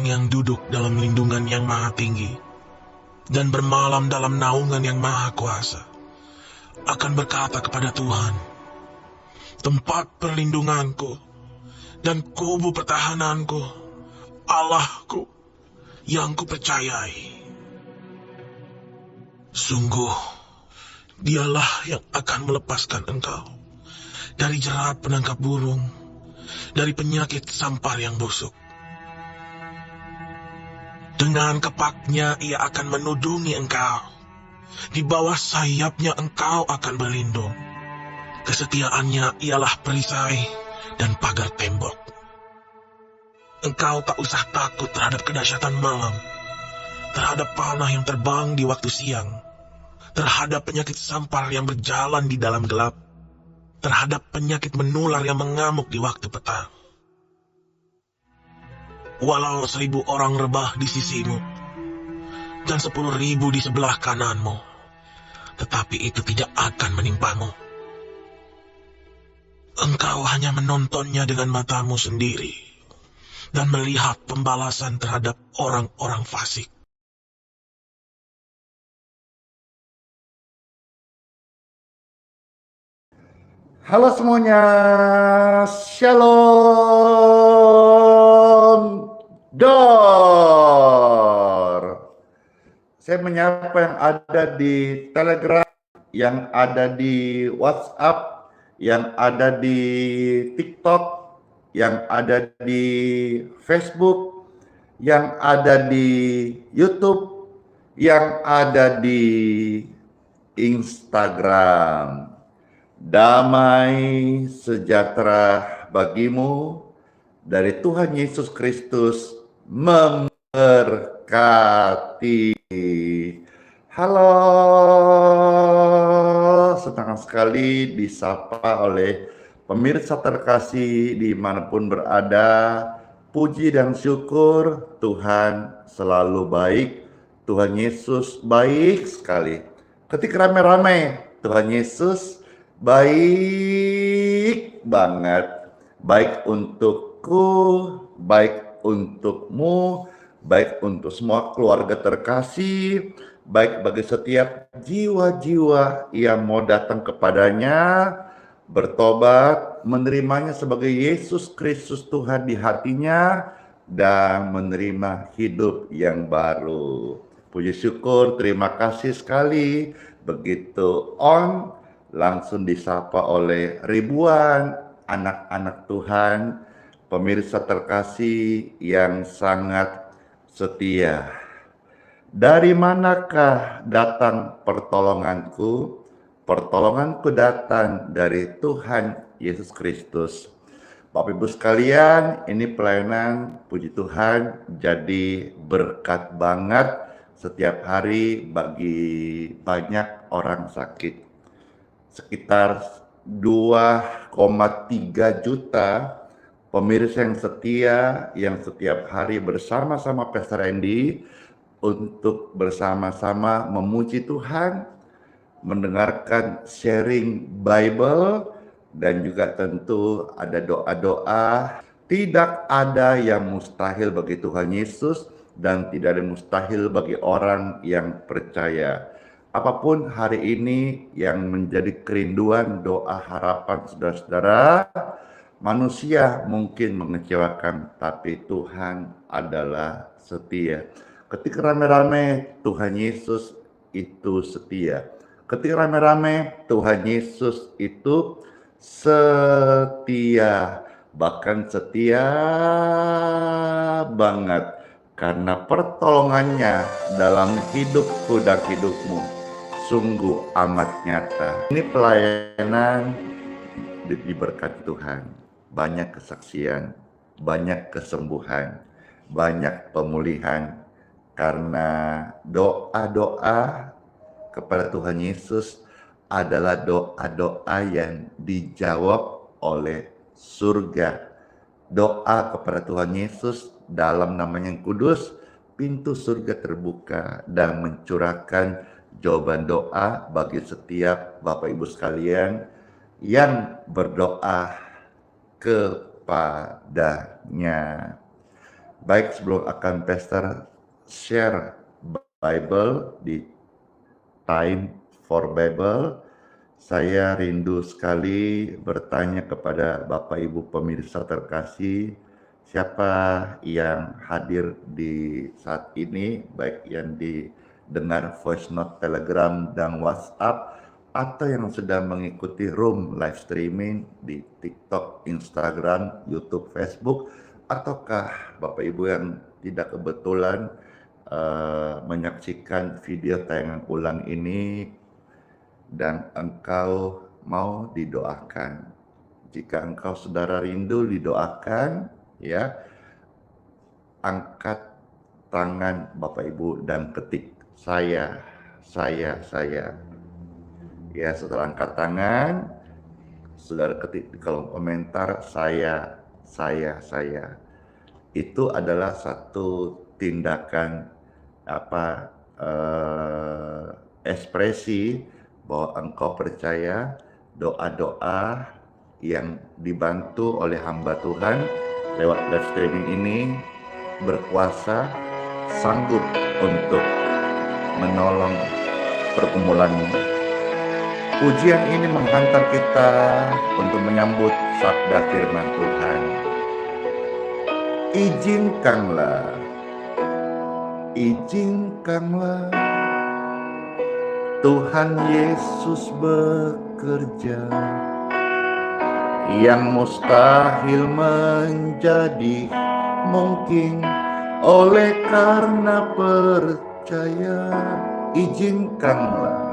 orang yang duduk dalam lindungan yang maha tinggi dan bermalam dalam naungan yang maha kuasa akan berkata kepada Tuhan, tempat perlindunganku dan kubu pertahananku, Allahku yang kupercayai. Sungguh, dialah yang akan melepaskan engkau dari jerat penangkap burung, dari penyakit sampar yang busuk. Dengan kepaknya ia akan menudungi engkau, di bawah sayapnya engkau akan berlindung. Kesetiaannya ialah perisai dan pagar tembok. Engkau tak usah takut terhadap kedahsyatan malam, terhadap panah yang terbang di waktu siang, terhadap penyakit sampar yang berjalan di dalam gelap, terhadap penyakit menular yang mengamuk di waktu petang. Walau 1000 orang rebah di sisimu dan 10.000 di sebelah kananmu, tetapi itu tidak akan menimpamu. Engkau hanya menontonnya dengan matamu sendiri dan melihat pembalasan terhadap orang-orang fasik. Halo semuanya, Shalom Dor. Saya menyapa yang ada di Telegram, yang ada di WhatsApp, yang ada di TikTok, yang ada di Facebook, yang ada di YouTube, yang ada di Instagram. Damai sejahtera bagimu dari Tuhan Yesus Kristus memberkati. Halo, senang sekali disapa oleh pemirsa terkasih dimanapun berada. Puji dan syukur Tuhan selalu baik. Tuhan Yesus baik sekali. Ketika rame-rame, Tuhan Yesus baik banget, baik untukku, baik untukmu, baik untuk semua keluarga terkasih, baik bagi setiap jiwa-jiwa yang mau datang kepadanya, bertobat, menerimanya sebagai Yesus Kristus Tuhan di hatinya, dan menerima hidup yang baru. Puji syukur, terima kasih sekali. Begitu on, langsung disapa oleh ribuan anak-anak Tuhan, pemirsa terkasih yang sangat setia. Dari manakah datang pertolonganku? Pertolonganku datang dari Tuhan Yesus Kristus. Bapak Ibu sekalian, ini pelayanan puji Tuhan jadi berkat banget setiap hari bagi banyak orang sakit. Sekitar 2,3 juta pemirsa yang setia yang setiap hari bersama-sama Pastor Randy untuk bersama-sama memuji Tuhan, mendengarkan sharing Bible, dan juga tentu ada doa-doa. Tidak ada yang mustahil bagi Tuhan Yesus dan tidak ada yang mustahil bagi orang yang percaya. Apapun hari ini yang menjadi kerinduan, doa, harapan saudara-saudara, manusia mungkin mengecewakan, tapi Tuhan adalah setia. Ketika rame-rame, Tuhan Yesus itu setia. Ketika rame-rame, Tuhan Yesus itu setia, bahkan setia banget, karena pertolongannya dalam hidupku dan hidupmu sungguh amat nyata. Ini pelayanan diberkati Tuhan, banyak kesaksian, banyak kesembuhan, banyak pemulihan, karena doa-doa kepada Tuhan Yesus adalah doa-doa yang dijawab oleh surga. Doa kepada Tuhan Yesus dalam namanya yang kudus, pintu surga terbuka dan mencurahkan jawaban doa bagi setiap Bapak Ibu sekalian yang berdoa kepadanya. Baik, sebelum akan Pastor share Bible di Time for Bible, saya rindu sekali bertanya kepada Bapak Ibu pemirsa terkasih, siapa yang hadir di saat ini, baik yang didengar voice note, telegram, dan WhatsApp, atau yang sedang mengikuti room live streaming di TikTok, Instagram, YouTube, Facebook, ataukah Bapak Ibu yang tidak kebetulan menyaksikan video tayangan ulang ini dan engkau mau didoakan. Jika engkau saudara rindu didoakan, ya, angkat tangan Bapak Ibu dan ketik saya. Ya, setelah angkat tangan, saudara ketik di kolom komentar saya. Itu adalah satu tindakan ekspresi bahwa engkau percaya doa-doa yang dibantu oleh hamba Tuhan lewat live streaming ini berkuasa, sanggup untuk menolong pergumulanmu. Pujian ini menghantar kita untuk menyambut sabda firman Tuhan. Izinkanlah Tuhan Yesus bekerja, yang mustahil menjadi mungkin oleh karena percaya. Izinkanlah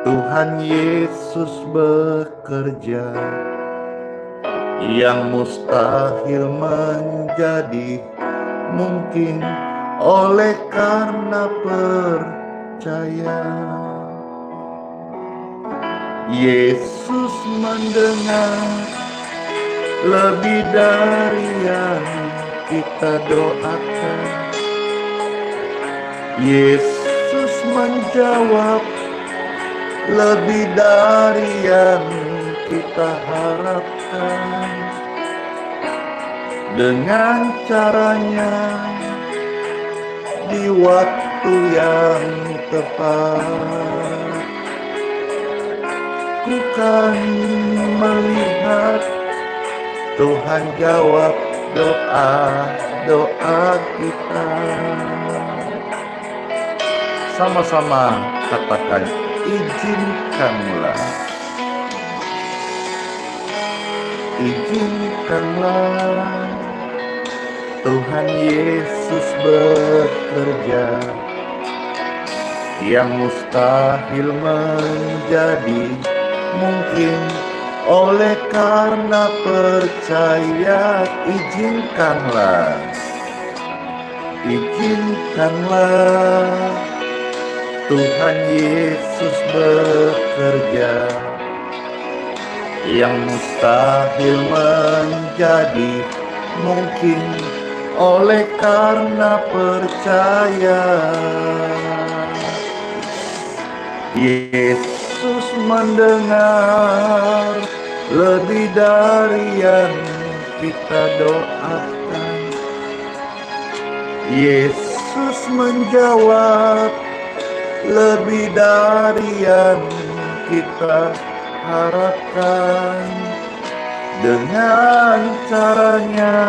Tuhan Yesus bekerja, yang mustahil menjadi mungkin oleh karena percaya. Yesus mendengar lebih dari yang kita doakan. Yesus menjawab lebih dari yang kita harapkan. Dengan caranya di waktu yang tepat, ku kan melihat Tuhan jawab doa kita. Sama-sama katakan, izinkanlah Tuhan Yesus bekerja, yang mustahil menjadi mungkin oleh karena percaya. Izinkanlah Tuhan Yesus bekerja, yang mustahil menjadi mungkin oleh karena percaya. Yesus mendengar lebih dari yang kita doakan. Yesus menjawab lebih dari yang kita harapkan. Dengan caranya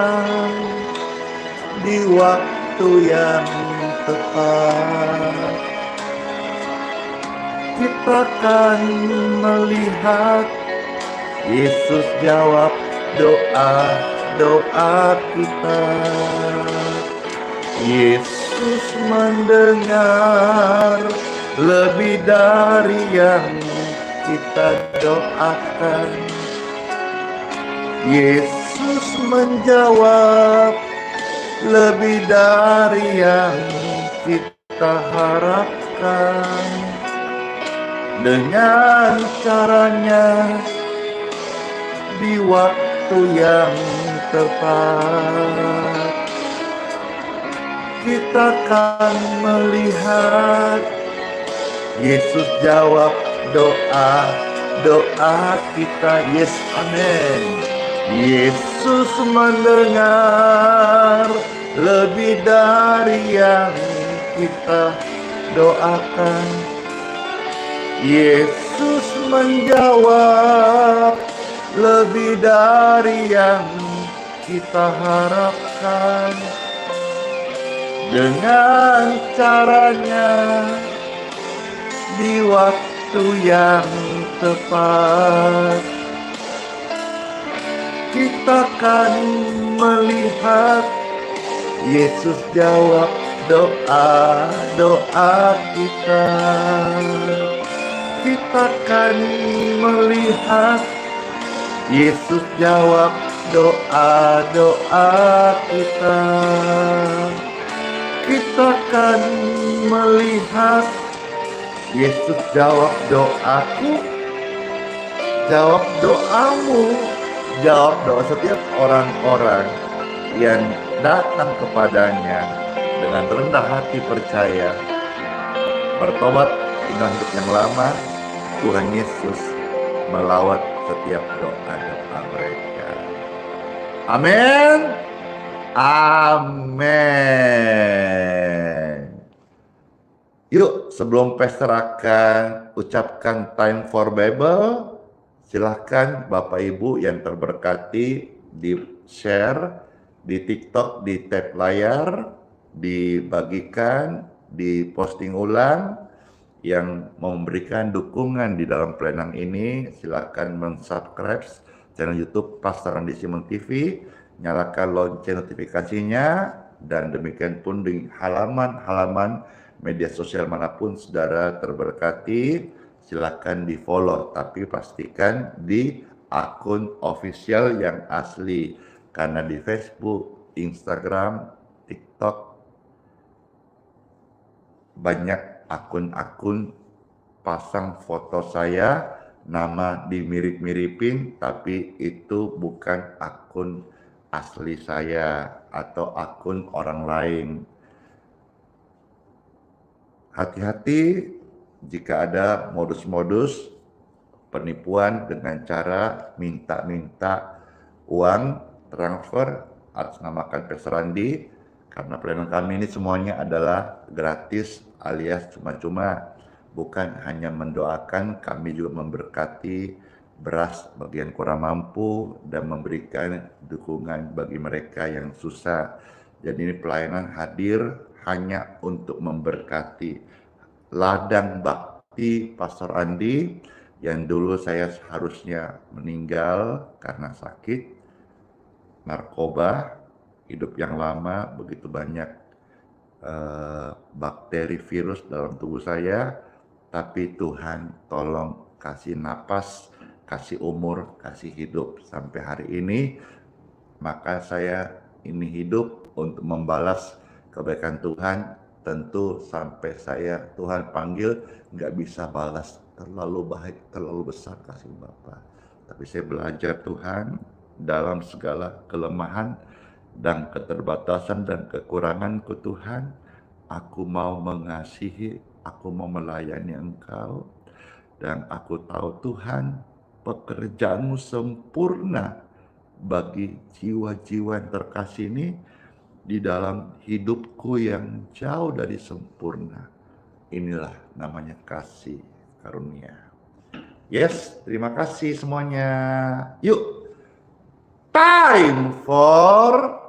di waktu yang tepat, kita akan melihat Yesus jawab doa kita. Yesus mendengar lebih dari yang kita doakan. Yesus menjawab lebih dari yang kita harapkan. Dengan caranya di waktu yang tepat, kita akan melihat Yesus jawab doa kita. Yes, amin. Yesus mendengar lebih dari yang kita doakan. Yesus menjawab lebih dari yang kita harapkan. Dengan caranya di waktu yang tepat, kita akan melihat Yesus jawab doa-doa kita. Kita akan melihat Yesus jawab doa-doa kita. Kita akan melihat Yesus jawab doaku, jawab doamu, jawab doa setiap orang-orang yang datang kepadanya dengan rendah hati percaya, bertobat, tinggal hidup yang lama. Tuhan Yesus melawat setiap doa-doa mereka. Amin. Amin. Yuk, sebelum Pastor akan ucapkan time for Bible, silahkan Bapak Ibu yang terberkati di share di TikTok, di tag layar, dibagikan, diposting ulang. Yang memberikan dukungan di dalam pelayanan ini, silahkan mensubscribe channel YouTube Pastor Andi Simon TV, nyalakan lonceng notifikasinya, dan demikian pun di halaman-halaman media sosial manapun saudara terberkati, silakan di follow, tapi pastikan di akun official yang asli, karena di Facebook, Instagram, TikTok banyak akun-akun pasang foto saya, nama dimirip-miripin, tapi itu bukan akun asli saya atau akun orang lain. Hati-hati jika ada modus-modus penipuan dengan cara minta-minta uang transfer atas namakan Pastor Andi, karena pelayanan kami ini semuanya adalah gratis alias cuma-cuma. Bukan hanya mendoakan, kami juga memberkati beras bagi yang kurang mampu dan memberikan dukungan bagi mereka yang susah. Jadi ini pelayanan hadir hanya untuk memberkati. Ladang bakti Pastor Andi yang dulu saya seharusnya meninggal karena sakit, narkoba, hidup yang lama, begitu banyak bakteri virus dalam tubuh saya, tapi Tuhan tolong kasih napas, kasih umur, kasih hidup sampai hari ini. Maka saya ini hidup untuk membalas kebaikan Tuhan. Tentu sampai saya Tuhan panggil nggak bisa balas, terlalu baik, terlalu besar kasih Bapa. Tapi saya belajar Tuhan dalam segala kelemahan dan keterbatasan dan kekuranganku Tuhan, aku mau mengasihi, aku mau melayani Engkau, dan aku tahu Tuhan pekerjaanmu sempurna bagi jiwa-jiwa yang terkasih ini di dalam hidupku yang jauh dari sempurna. Inilah namanya kasih karunia. Yes, terima kasih semuanya. Yuk, time for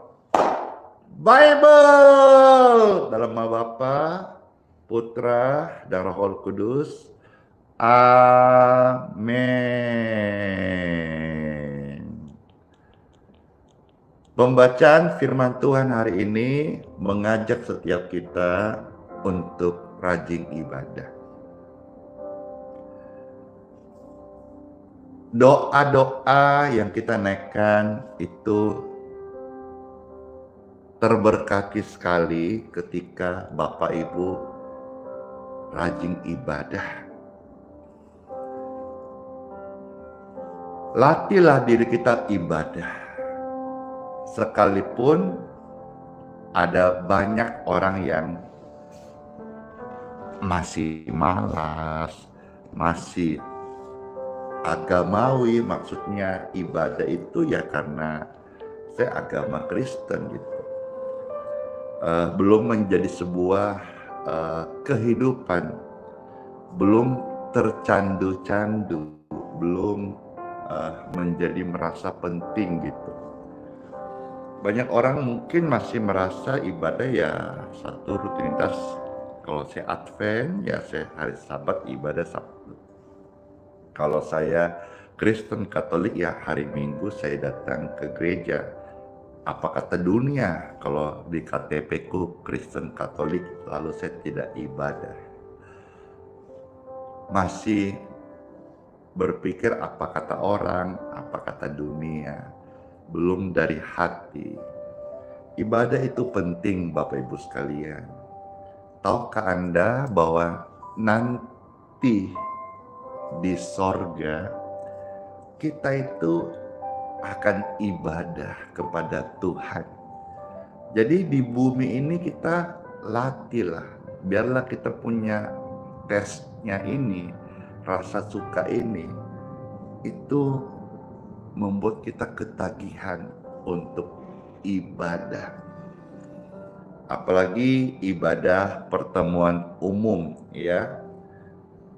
Bible. Dalam nama Bapa, Putra, dan Roh Kudus. Amin. Pembacaan firman Tuhan hari ini mengajak setiap kita untuk rajin ibadah. Doa-doa yang kita naikkan itu terberkati sekali ketika Bapak Ibu rajin ibadah. Latihlah diri kita ibadah. Sekalipun ada banyak orang yang masih malas, masih agamawi, maksudnya ibadah itu ya karena saya agama Kristen gitu. Belum menjadi sebuah kehidupan, belum tercandu-candu, belum menjadi merasa penting gitu. Banyak orang mungkin masih merasa ibadah ya satu rutinitas. Kalau saya Advent ya saya hari Sabat ibadah Sabtu. Kalau saya Kristen Katolik ya hari Minggu saya datang ke gereja. Apa kata dunia kalau di KTP ku Kristen Katolik lalu saya tidak ibadah? Masih berpikir apa kata orang, apa kata dunia, belum dari hati. Ibadah itu penting Bapak Ibu sekalian. Tahukah Anda bahwa nanti di sorga kita itu akan ibadah kepada Tuhan. Jadi di bumi ini kita latihlah, biarlah kita punya tesnya ini, rasa suka ini, itu membuat kita ketagihan untuk ibadah. Apalagi ibadah pertemuan umum ya.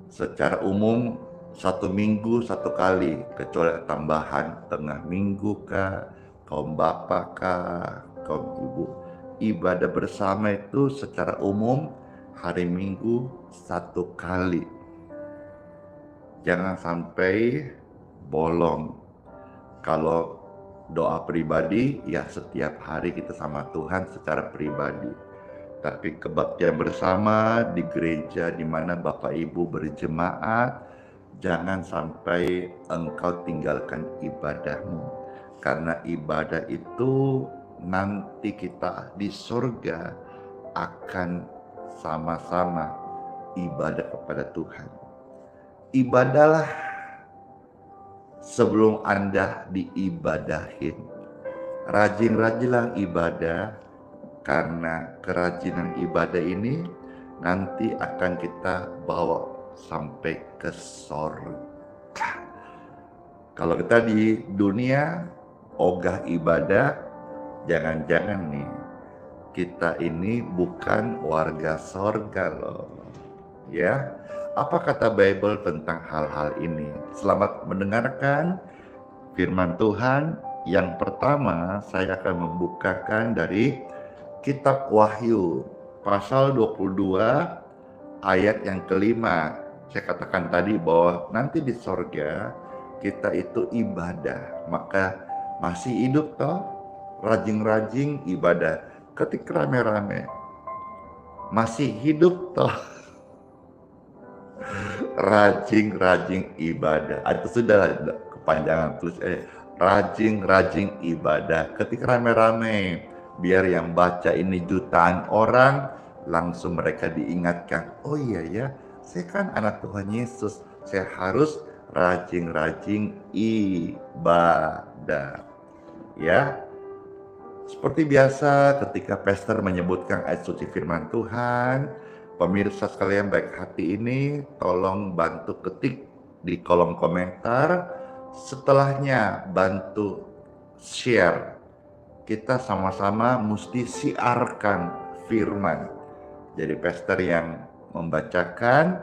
Secara umum 1 minggu 1 kali, kecuali tambahan tengah minggu kah, kaum bapak kah, kaum ibu. Ibadah bersama itu secara umum hari Minggu 1 kali. Jangan sampai bolong. Kalau doa pribadi ya setiap hari kita sama Tuhan secara pribadi. Tapi kebaktian bersama di gereja di mana Bapak Ibu berjemaat, jangan sampai engkau tinggalkan ibadahmu. Karena ibadah itu nanti kita di surga akan sama-sama ibadah kepada Tuhan. Ibadahlah sebelum Anda diibadahin. Rajin-rajinlah ibadah, karena kerajinan ibadah ini nanti akan kita bawa sampai ke surga. Kalau kita di dunia ogah ibadah, jangan-jangan nih kita ini bukan warga surga loh. Ya, apa kata Bible tentang hal-hal ini? Selamat mendengarkan firman Tuhan. Yang pertama saya akan membukakan dari Kitab Wahyu pasal 22 ayat yang kelima. Saya katakan tadi bahwa nanti di sorga kita itu ibadah, maka masih hidup toh, rajin-rajin ibadah. Ketika rame-rame masih hidup toh, rajin-rajin ibadah. Itu sudah kepanjangan tulis rajin-rajin ibadah. Ketika rame-rame, biar yang baca ini jutaan orang, langsung mereka diingatkan, oh iya ya, saya kan anak Tuhan Yesus, saya harus rajin-rajin ibadah. Ya, seperti biasa ketika pastor menyebutkan ayat suci firman Tuhan, pemirsa sekalian baik hati ini tolong bantu ketik di kolom komentar, setelahnya bantu share. Kita sama-sama mesti siarkan firman. Jadi pastor yang membacakan,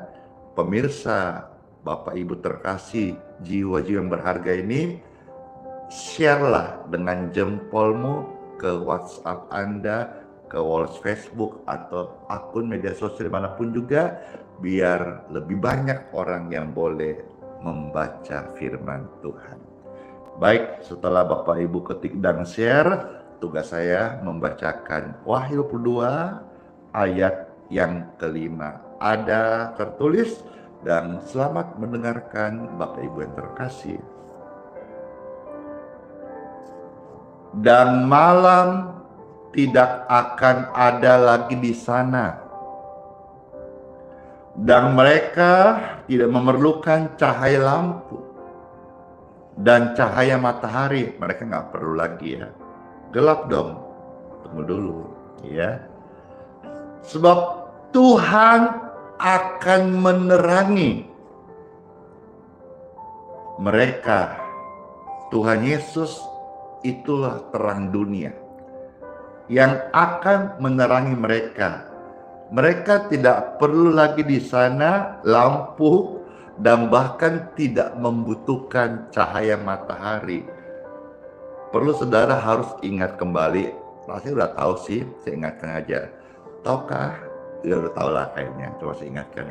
pemirsa, Bapak Ibu terkasih, jiwa-jiwa yang berharga ini, share-lah dengan jempolmu ke WhatsApp Anda, ke wall Facebook atau akun media sosial manapun juga, biar lebih banyak orang yang boleh membaca firman Tuhan. Baik, setelah Bapak Ibu ketik dan share, tugas saya membacakan Wahyu 22 ayat yang kelima. Ada tertulis, dan selamat mendengarkan Bapak Ibu yang terkasih. Dan malam tidak akan ada lagi di sana, dan mereka tidak memerlukan cahaya lampu dan cahaya matahari. Mereka nggak perlu lagi ya. Gelap dong. Tunggu dulu ya. Sebab Tuhan akan menerangi mereka, Tuhan Yesus itulah terang dunia yang akan menerangi mereka. Mereka tidak perlu lagi di sana lampu dan bahkan tidak membutuhkan cahaya matahari. Perlu saudara harus ingat kembali, rasanya udah tahu sih, saya ingatkan aja. Tahukah? Ya udah tahu lah kayaknya, coba saya ingatkan.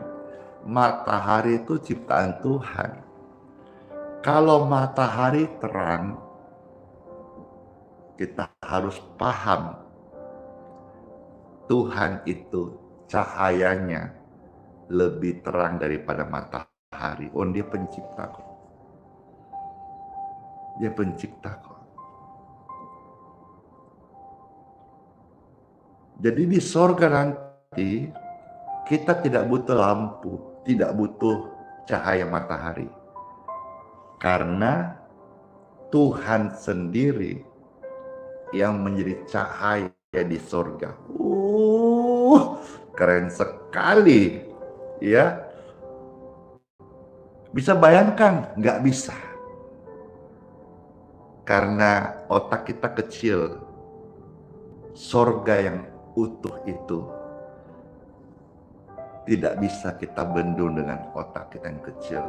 Matahari itu ciptaan Tuhan. Kalau matahari terang, kita harus paham Tuhan itu cahayanya lebih terang daripada matahari. Oh, dia pencipta kok. Dia pencipta kok. Jadi di sorga nanti kita tidak butuh lampu, tidak butuh cahaya matahari. Karena Tuhan sendiri yang menjadi cahaya di sorga. Keren sekali, ya. Bisa bayangkan? Nggak bisa. Karena otak kita kecil. Sorga yang utuh itu tidak bisa kita bendung dengan otak kita yang kecil.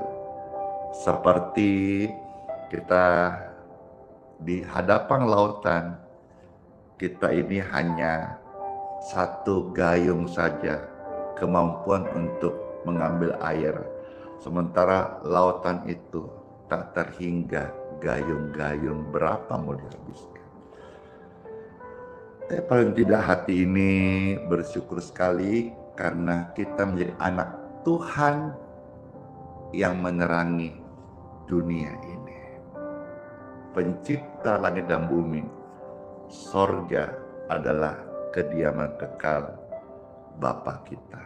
Seperti kita di hadapan lautan, kita ini hanya satu gayung saja kemampuan untuk mengambil air. Sementara lautan itu tak terhingga gayung-gayung berapa mau dihabiskan. Tapi paling tidak hati ini bersyukur sekali karena kita menjadi anak Tuhan yang menerangi dunia ini. Pencipta langit dan bumi, sorga adalah kediaman kekal Bapa kita.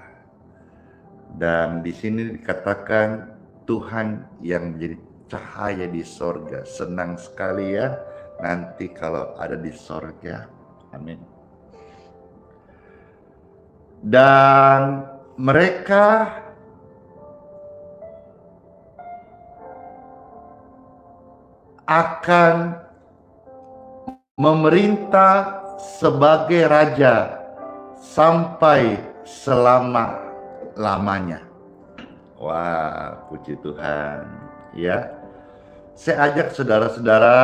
Dan di sini dikatakan Tuhan yang menjadi cahaya di sorga. Senang sekali ya nanti kalau ada di sorga. Amin. Dan mereka akan memerintah sebagai raja sampai selama-lamanya. Wah, puji Tuhan. Ya, saya ajak saudara-saudara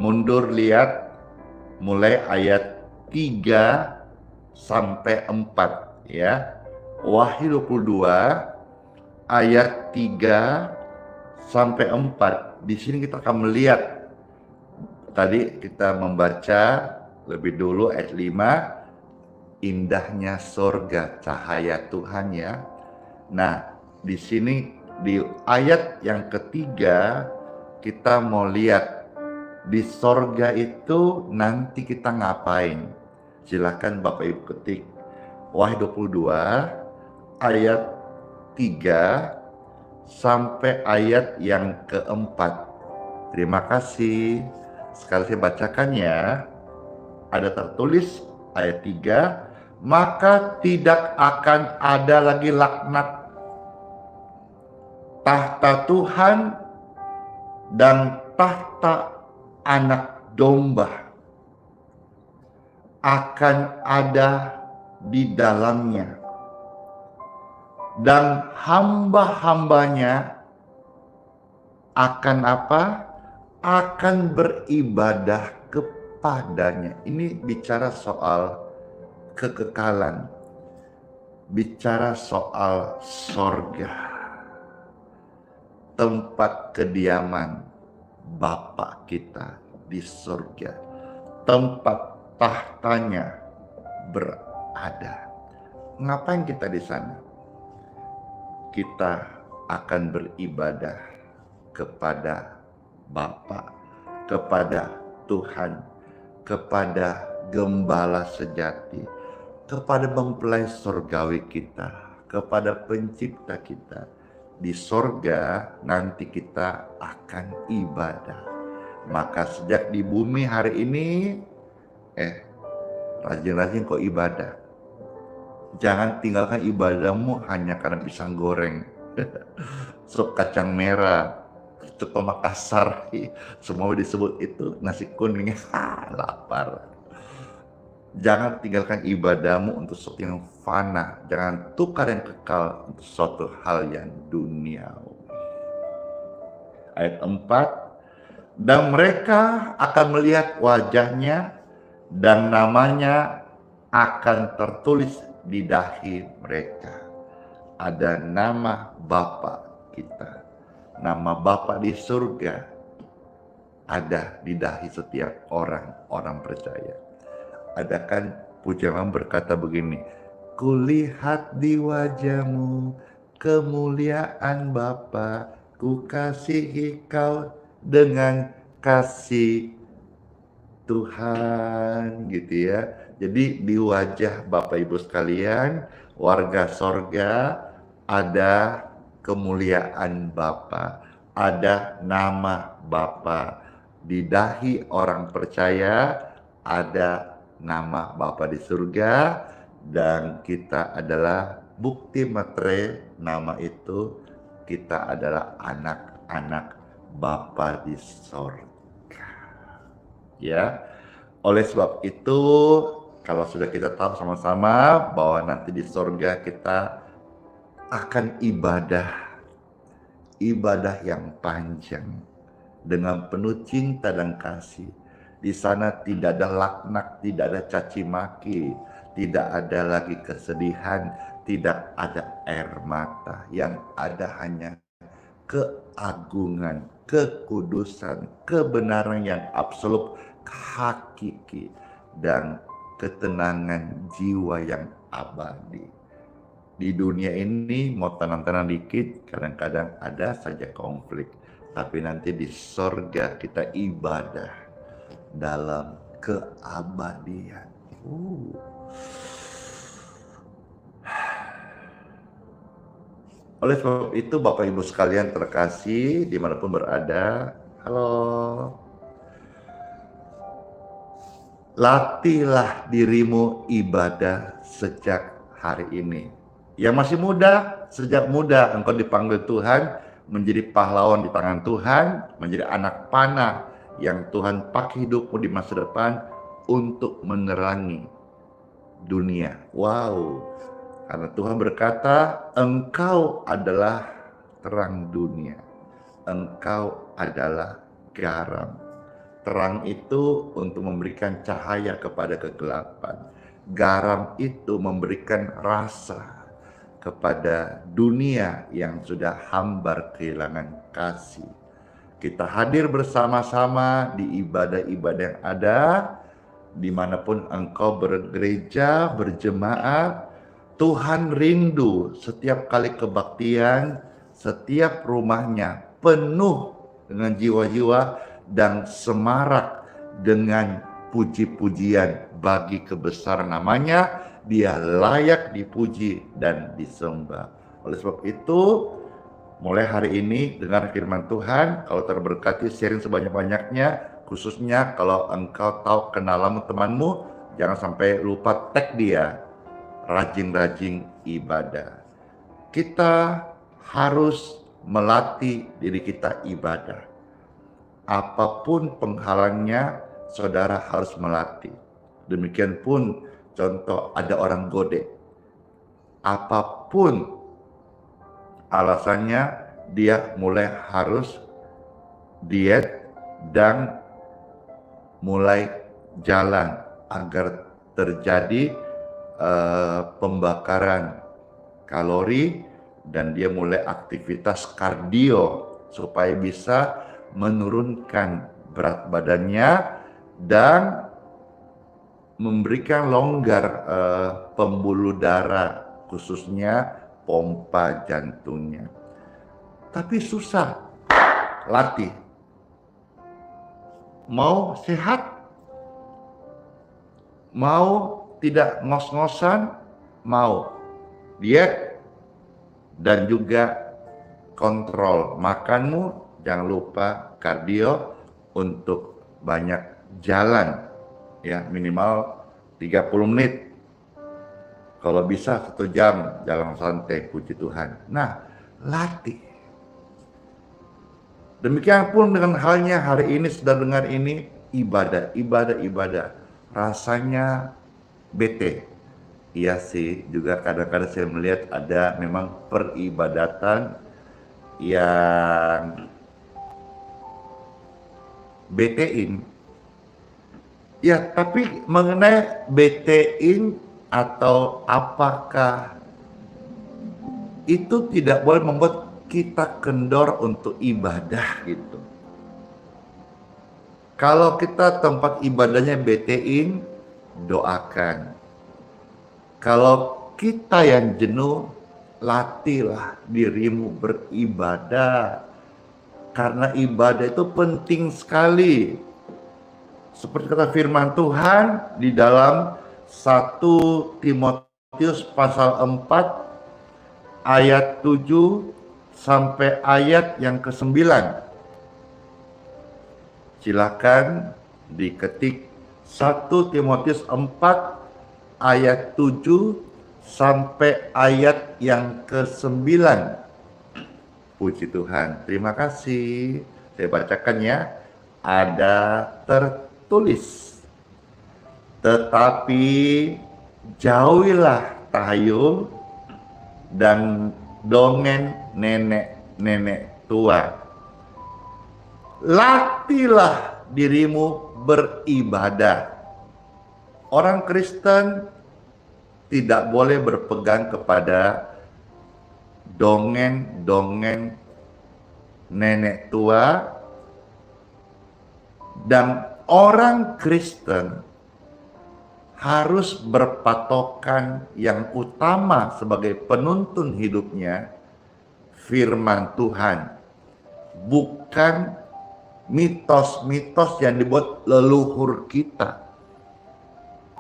mundur lihat mulai ayat 3 sampai 4 ya. Wahyu 22 ayat 3 sampai 4. Di sini kita akan melihat, tadi kita membaca lebih dulu ayat 5, indahnya sorga cahaya Tuhan ya. Nah, di sini di ayat yang ketiga kita mau lihat di sorga itu nanti kita ngapain. Silakan Bapak Ibu ketik Wahyu 22 ayat 3 sampai ayat yang keempat. Terima kasih. Sekali saya bacakan ya. Ada tertulis ayat 3, maka tidak akan ada lagi laknat. Tahta Tuhan dan tahta Anak Domba akan ada di dalamnya, dan hamba-hambanya akan apa? Akan beribadah kepadanya. Ini bicara soal kekekalan, bicara soal sorga, tempat kediaman Bapa kita di surga, tempat tahtanya berada. Ngapain kita di sana? Kita akan beribadah kepada Bapa, kepada Tuhan, kepada Gembala sejati, kepada mempelai surgawi kita, kepada pencipta kita. Di sorga nanti kita akan ibadah. Maka sejak di bumi hari ini, rajin-rajin kok ibadah. Jangan tinggalkan ibadahmu hanya karena pisang goreng, sup kacang merah, Coto Makassar, semua disebut itu nasi kuning, lapar. Jangan tinggalkan ibadahmu untuk sesuatu yang fana. Jangan tukar yang kekal untuk suatu hal yang duniawi. Ayat 4, dan mereka akan melihat wajahnya dan namanya akan tertulis di dahi mereka. Ada nama Bapa kita. Nama Bapa di surga ada di dahi setiap orang percaya. Ada kan pujian berkata begini, kulihat di wajahmu kemuliaan Bapa, ku kasihi kau dengan kasih Tuhan, gitu ya. Jadi di wajah Bapak Ibu sekalian, warga sorga, ada kemuliaan Bapa, ada nama Bapa. Di dahi orang percaya ada nama Bapa di surga, dan kita adalah bukti materai nama itu, kita adalah anak-anak Bapa di sorga. Ya, oleh sebab itu, kalau sudah kita tahu sama-sama bahwa nanti di sorga kita akan ibadah yang panjang dengan penuh cinta dan kasih. Di sana tidak ada laknat, tidak ada caci maki, tidak ada lagi kesedihan, tidak ada air mata. Yang ada hanya keagungan, kekudusan, kebenaran yang absolut, hakiki, dan ketenangan jiwa yang abadi. Di dunia ini mau tenang-tenang dikit, kadang-kadang ada saja konflik. Tapi nanti di sorga kita ibadah dalam keabadian. Oleh sebab itu Bapak Ibu sekalian terkasih dimanapun berada, halo, latihlah dirimu ibadah sejak hari ini. Yang masih muda, sejak muda engkau dipanggil Tuhan menjadi pahlawan di tangan Tuhan, menjadi anak panah yang Tuhan pakai hidupmu di masa depan untuk menerangi dunia. Wow, karena Tuhan berkata, engkau adalah terang dunia, engkau adalah garam. Terang itu untuk memberikan cahaya kepada kegelapan. Garam itu memberikan rasa kepada dunia yang sudah hambar kehilangan kasih. Kita hadir bersama-sama di ibadah-ibadah yang ada, dimanapun engkau bergereja, berjemaat. Tuhan rindu setiap kali kebaktian, setiap rumahnya penuh dengan jiwa-jiwa dan semarak dengan puji-pujian bagi kebesaran namanya. Dia layak dipuji dan disembah. Oleh sebab itu, mulai hari ini dengar firman Tuhan, kalau terberkati sharing sebanyak-banyaknya, khususnya kalau engkau tahu kenalan temanmu, jangan sampai lupa tag dia, rajin-rajin ibadah. Kita harus melatih diri kita ibadah. Apapun penghalangnya, saudara harus melatih. Demikian pun contoh ada orang gode. Apapun alasannya, dia mulai harus diet dan mulai jalan agar terjadi pembakaran kalori, dan dia mulai aktivitas kardio supaya bisa menurunkan berat badannya dan memberikan longgar pembuluh darah, khususnya pompa jantungnya. Tapi susah latih. Mau sehat, mau tidak ngos-ngosan, mau diet, dan juga kontrol makanmu. Jangan lupa kardio untuk banyak jalan, ya minimal 30 menit. Kalau bisa 1 jam jalan santai, puji Tuhan. Nah, latih. Demikian pun dengan halnya hari ini sudah dengar ini, ibadah. Rasanya bete. Iya sih, juga kadang-kadang saya melihat ada memang peribadatan yang betein. Ya, tapi mengenai betein atau apakah itu tidak boleh membuat kita kendor untuk ibadah gitu. Kalau kita tempat ibadahnya betein, doakan. Kalau kita yang jenuh, latihlah dirimu beribadah. Karena ibadah itu penting sekali. Seperti kata firman Tuhan di dalam 1 Timotius pasal 4 ayat 7 sampai ayat yang ke-9. Silakan diketik 1 Timotius 4 ayat 7 sampai ayat yang ke-9. Puji Tuhan. Terima kasih. Saya bacakan ya. Ada tertulis, tetapi jauhilah tahayul dan dongeng nenek-nenek tua. Latihlah dirimu beribadah. Orang Kristen tidak boleh berpegang kepada dongeng-dongeng nenek tua, dan orang Kristen harus berpatokan yang utama sebagai penuntun hidupnya firman Tuhan, bukan mitos-mitos yang dibuat leluhur kita.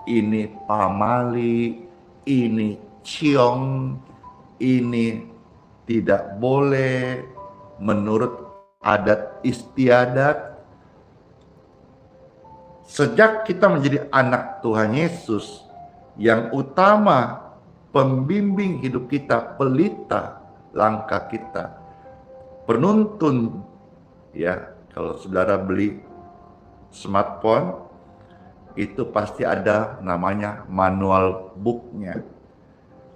Ini pamali, ini ciong, ini tidak boleh menurut adat istiadat. Sejak kita menjadi anak Tuhan Yesus, yang utama pembimbing hidup kita, pelita langkah kita, penuntun ya. Kalau saudara beli smartphone, itu pasti ada namanya manual booknya.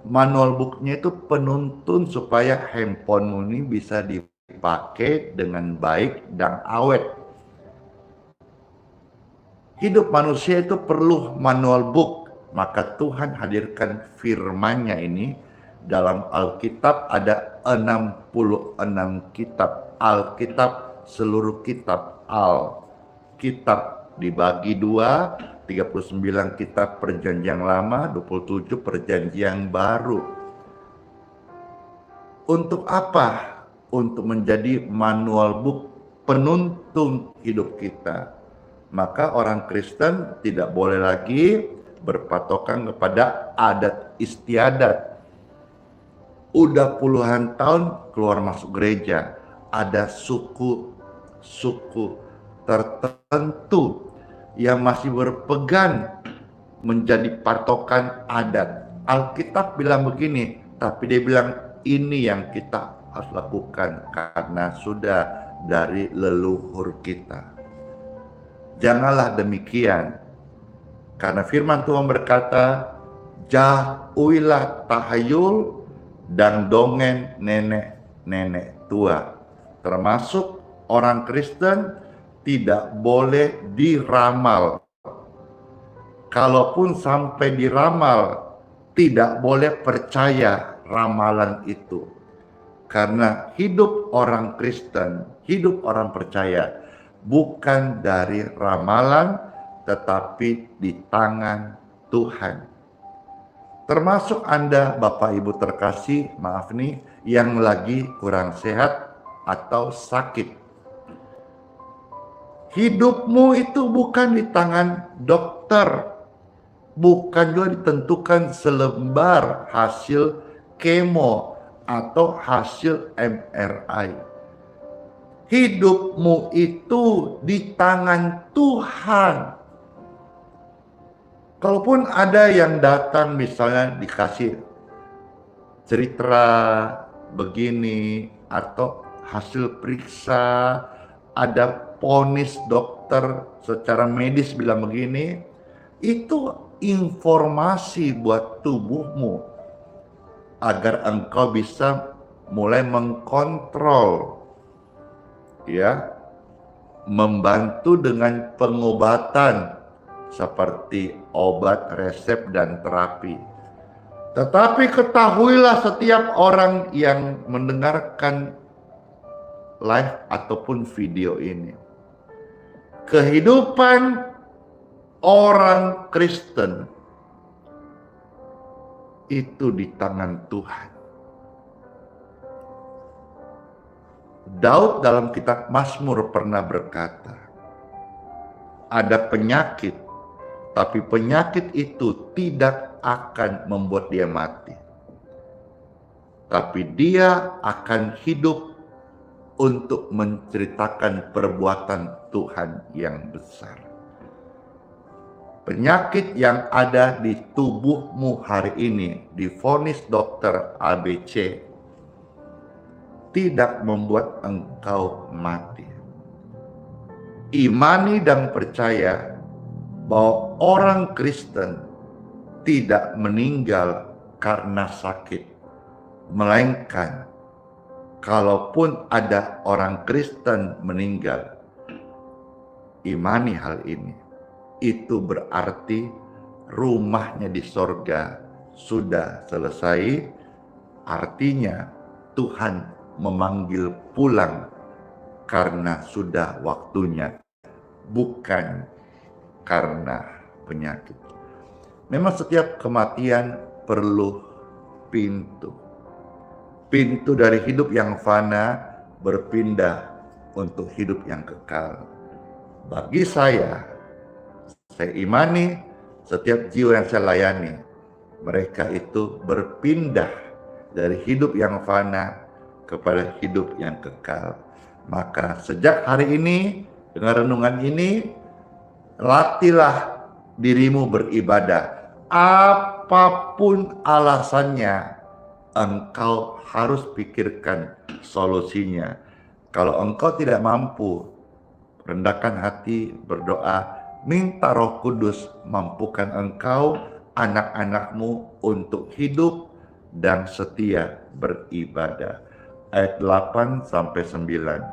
Manual booknya itu penuntun supaya handphonemu ini bisa dipakai dengan baik dan awet. Hidup manusia itu perlu manual book, maka Tuhan hadirkan firman-Nya ini. Dalam Alkitab ada 66 kitab. Alkitab seluruh kitab. Alkitab dibagi 2, 39 kitab perjanjian lama, 27 perjanjian baru. Untuk apa? Untuk menjadi manual book penuntun hidup kita. Maka orang Kristen tidak boleh lagi berpatokan kepada adat istiadat. Udah puluhan tahun keluar masuk gereja, ada suku tertentu yang masih berpegang menjadi patokan adat. Alkitab bilang begini, tapi dia bilang ini yang kita harus lakukan karena sudah dari leluhur kita. Janganlah demikian, karena firman Tuhan berkata, jauhilah tahayul dan dongeng nenek-nenek tua. Termasuk orang Kristen tidak boleh diramal. Kalaupun sampai diramal, tidak boleh percaya ramalan itu. Karena hidup orang Kristen, hidup orang percaya, bukan dari ramalan, tetapi di tangan Tuhan. Termasuk Anda, Bapak Ibu terkasih, maaf nih, yang lagi kurang sehat atau sakit. Hidupmu itu bukan di tangan dokter, bukan juga ditentukan selembar hasil kemo atau hasil MRI. Hidupmu itu di tangan Tuhan. Kalaupun ada yang datang misalnya dikasih cerita begini atau hasil periksa ada vonis dokter secara medis bilang begini, itu informasi buat tubuhmu agar engkau bisa mulai mengkontrol, ya, membantu dengan pengobatan seperti obat, resep, dan terapi. Tetapi ketahuilah setiap orang yang mendengarkan live ataupun video ini, kehidupan orang Kristen itu di tangan Tuhan. Daud dalam kitab Mazmur pernah berkata, ada penyakit, tapi penyakit itu tidak akan membuat dia mati. Tapi dia akan hidup untuk menceritakan perbuatan Tuhan yang besar. Penyakit yang ada di tubuhmu hari ini, divonis dokter ABC, tidak membuat engkau mati. Imani dan percaya bahwa orang Kristen tidak meninggal karena sakit, melainkan kalaupun ada orang Kristen meninggal, imani hal ini, itu berarti rumahnya di sorga sudah selesai. Artinya Tuhan memanggil pulang karena sudah waktunya, bukan karena penyakit. Memang setiap kematian perlu pintu. Pintu dari hidup yang fana berpindah untuk hidup yang kekal. Bagi saya imani setiap jiwa yang saya layani, mereka itu berpindah dari hidup yang fana kepada hidup yang kekal. Maka sejak hari ini, dengan renungan ini, latihlah dirimu beribadah. Apapun alasannya, engkau harus pikirkan solusinya. Kalau engkau tidak mampu, rendahkan hati, berdoa, minta Roh Kudus mampukan engkau, anak-anakmu untuk hidup dan setia beribadah. Ayat 8 sampai 9.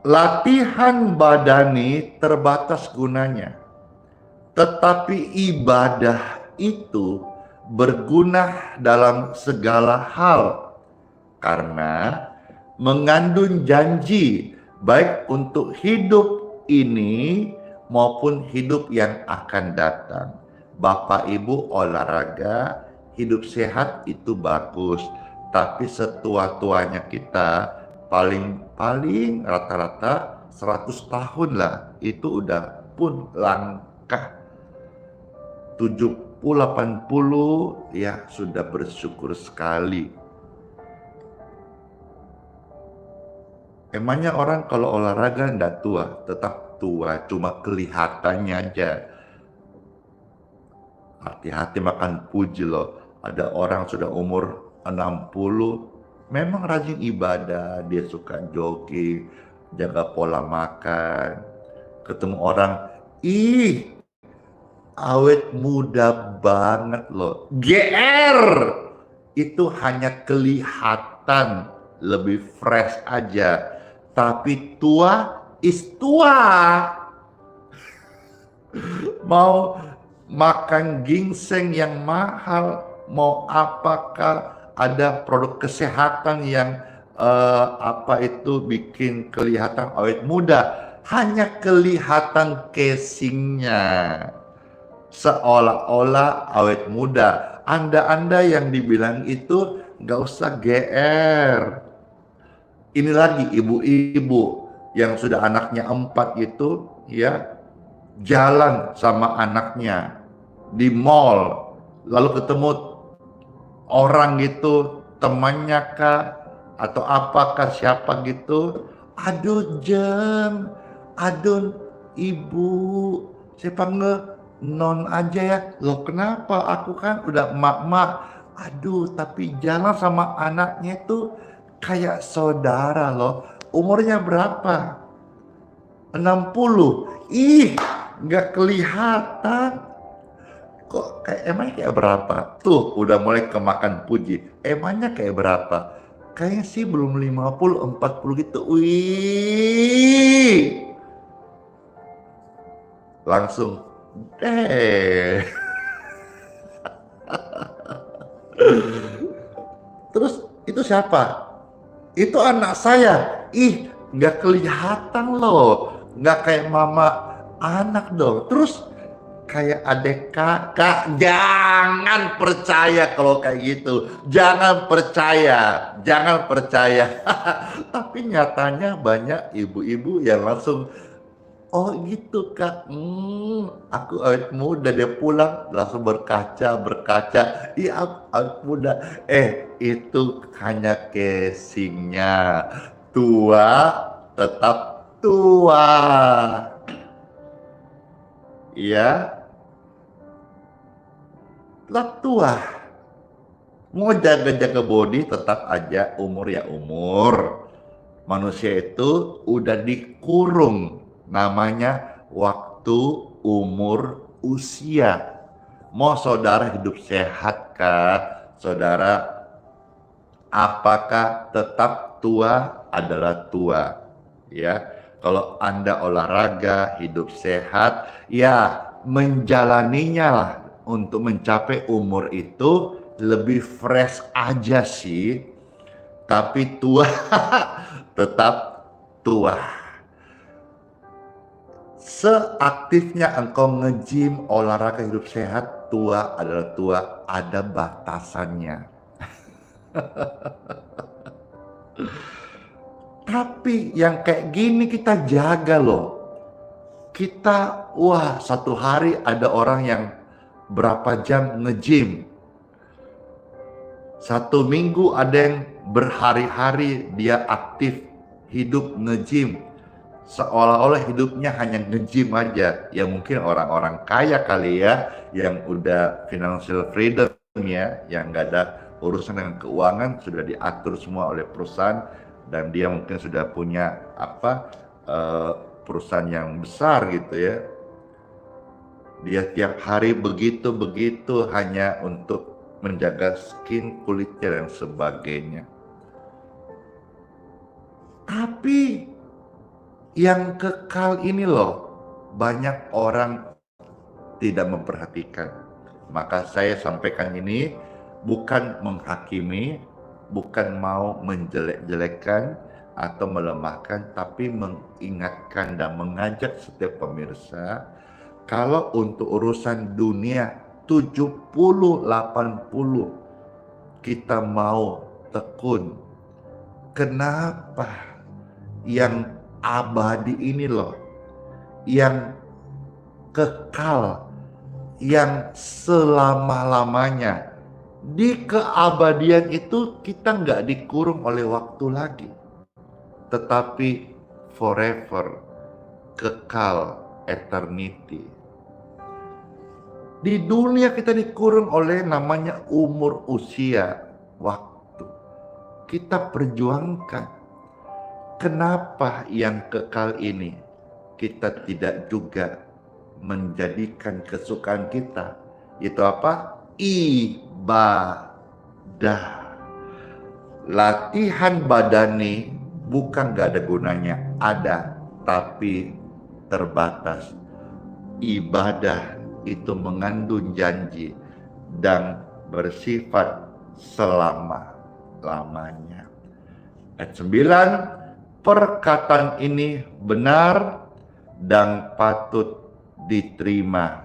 Latihan badani terbatas gunanya, tetapi ibadah itu berguna dalam segala hal, karena mengandung janji baik untuk hidup ini maupun hidup yang akan datang. Bapak Ibu olahraga, hidup sehat itu bagus, tapi setua-tuanya kita paling rata-rata 100 tahun lah, itu udah pun langkah. 70-80 ya sudah bersyukur sekali. Emangnya orang kalau olahraga enggak tua? Tetap tua, cuma kelihatannya aja. Hati-hati makan puji loh. Ada orang sudah umur 60, memang rajin ibadah, dia suka jogging, jaga pola makan. Ketemu orang, ih, awet muda banget loh. GR! Itu hanya kelihatan lebih fresh aja. Tapi tua is tua. Mau makan ginseng yang mahal, mau apakah ada produk kesehatan yang bikin kelihatan awet muda, hanya kelihatan casingnya seolah-olah awet muda. Anda yang dibilang itu nggak usah GR. Ini lagi ibu-ibu yang sudah anaknya 4 itu ya, jalan sama anaknya di mall, lalu ketemu orang gitu, temannya kah atau apakah siapa gitu, aduh Jem, aduh ibu, saya panggil non aja ya. Loh kenapa, aku kan udah emak-emak. Aduh, tapi jalan sama anaknya itu kayak saudara loh. umurnya berapa? 60. Ih, nggak kelihatan. Kok emangnya kayak berapa? Tuh, udah mulai kemakan puji. Emangnya kayak berapa? Kayaknya sih belum 50, 40 gitu. Wih. Langsung, Terus itu siapa? Itu anak saya. Ih, nggak kelihatan loh. Nggak kayak mama anak dong. Terus kayak adik kakak. Jangan percaya kalau kayak gitu. Jangan percaya. Jangan percaya. Tapi nyatanya banyak ibu-ibu yang langsung, oh gitu kak, aku awet muda. Dia pulang langsung berkaca, iya awet muda. Itu hanya casingnya. Tua tetap tua, ya tetap tua. Mau jaga-jaga body tetap aja umur ya umur. Manusia itu udah dikurung, namanya waktu, umur, usia. Mau saudara hidup sehat kah? Saudara, apakah tetap tua adalah tua? Ya, kalau Anda olahraga, hidup sehat, ya menjalaninya lah untuk mencapai umur itu lebih fresh aja sih. Tapi tua tetap tua. Seaktifnya engkau nge-gym, olahraga, hidup sehat, tua adalah tua, ada batasannya. Tapi yang kayak gini kita jaga loh. Kita, wah, satu hari ada orang yang berapa jam nge-gym. Satu minggu ada yang berhari-hari dia aktif hidup nge-gym. Seolah-olah hidupnya hanya nge-gym aja. Ya mungkin orang-orang kaya kali ya, yang udah financial freedom ya, yang nggak ada urusan dengan keuangan, sudah diatur semua oleh perusahaan, dan dia mungkin sudah punya perusahaan yang besar gitu ya. Dia tiap hari begitu hanya untuk menjaga skin, kulitnya dan sebagainya. Tapi yang kekal ini loh, banyak orang tidak memperhatikan. Maka saya sampaikan ini bukan menghakimi, bukan mau menjelek-jelekan atau melemahkan, tapi mengingatkan dan mengajak setiap pemirsa, kalau untuk urusan dunia 70-80 kita mau tekun. Kenapa? Yang abadi ini loh, yang kekal, yang selama-lamanya. Di keabadian itu kita nggak dikurung oleh waktu lagi, tetapi forever, kekal, eternity. Di dunia kita dikurung oleh namanya umur, usia, waktu. Kita perjuangkan. Kenapa yang kekal ini kita tidak juga menjadikan kesukaan kita? Itu apa? Ibadah. Latihan badani bukan gak ada gunanya, ada, tapi terbatas. Ibadah itu mengandung janji dan bersifat selama-lamanya. Ayat 9, perkataan ini benar dan patut diterima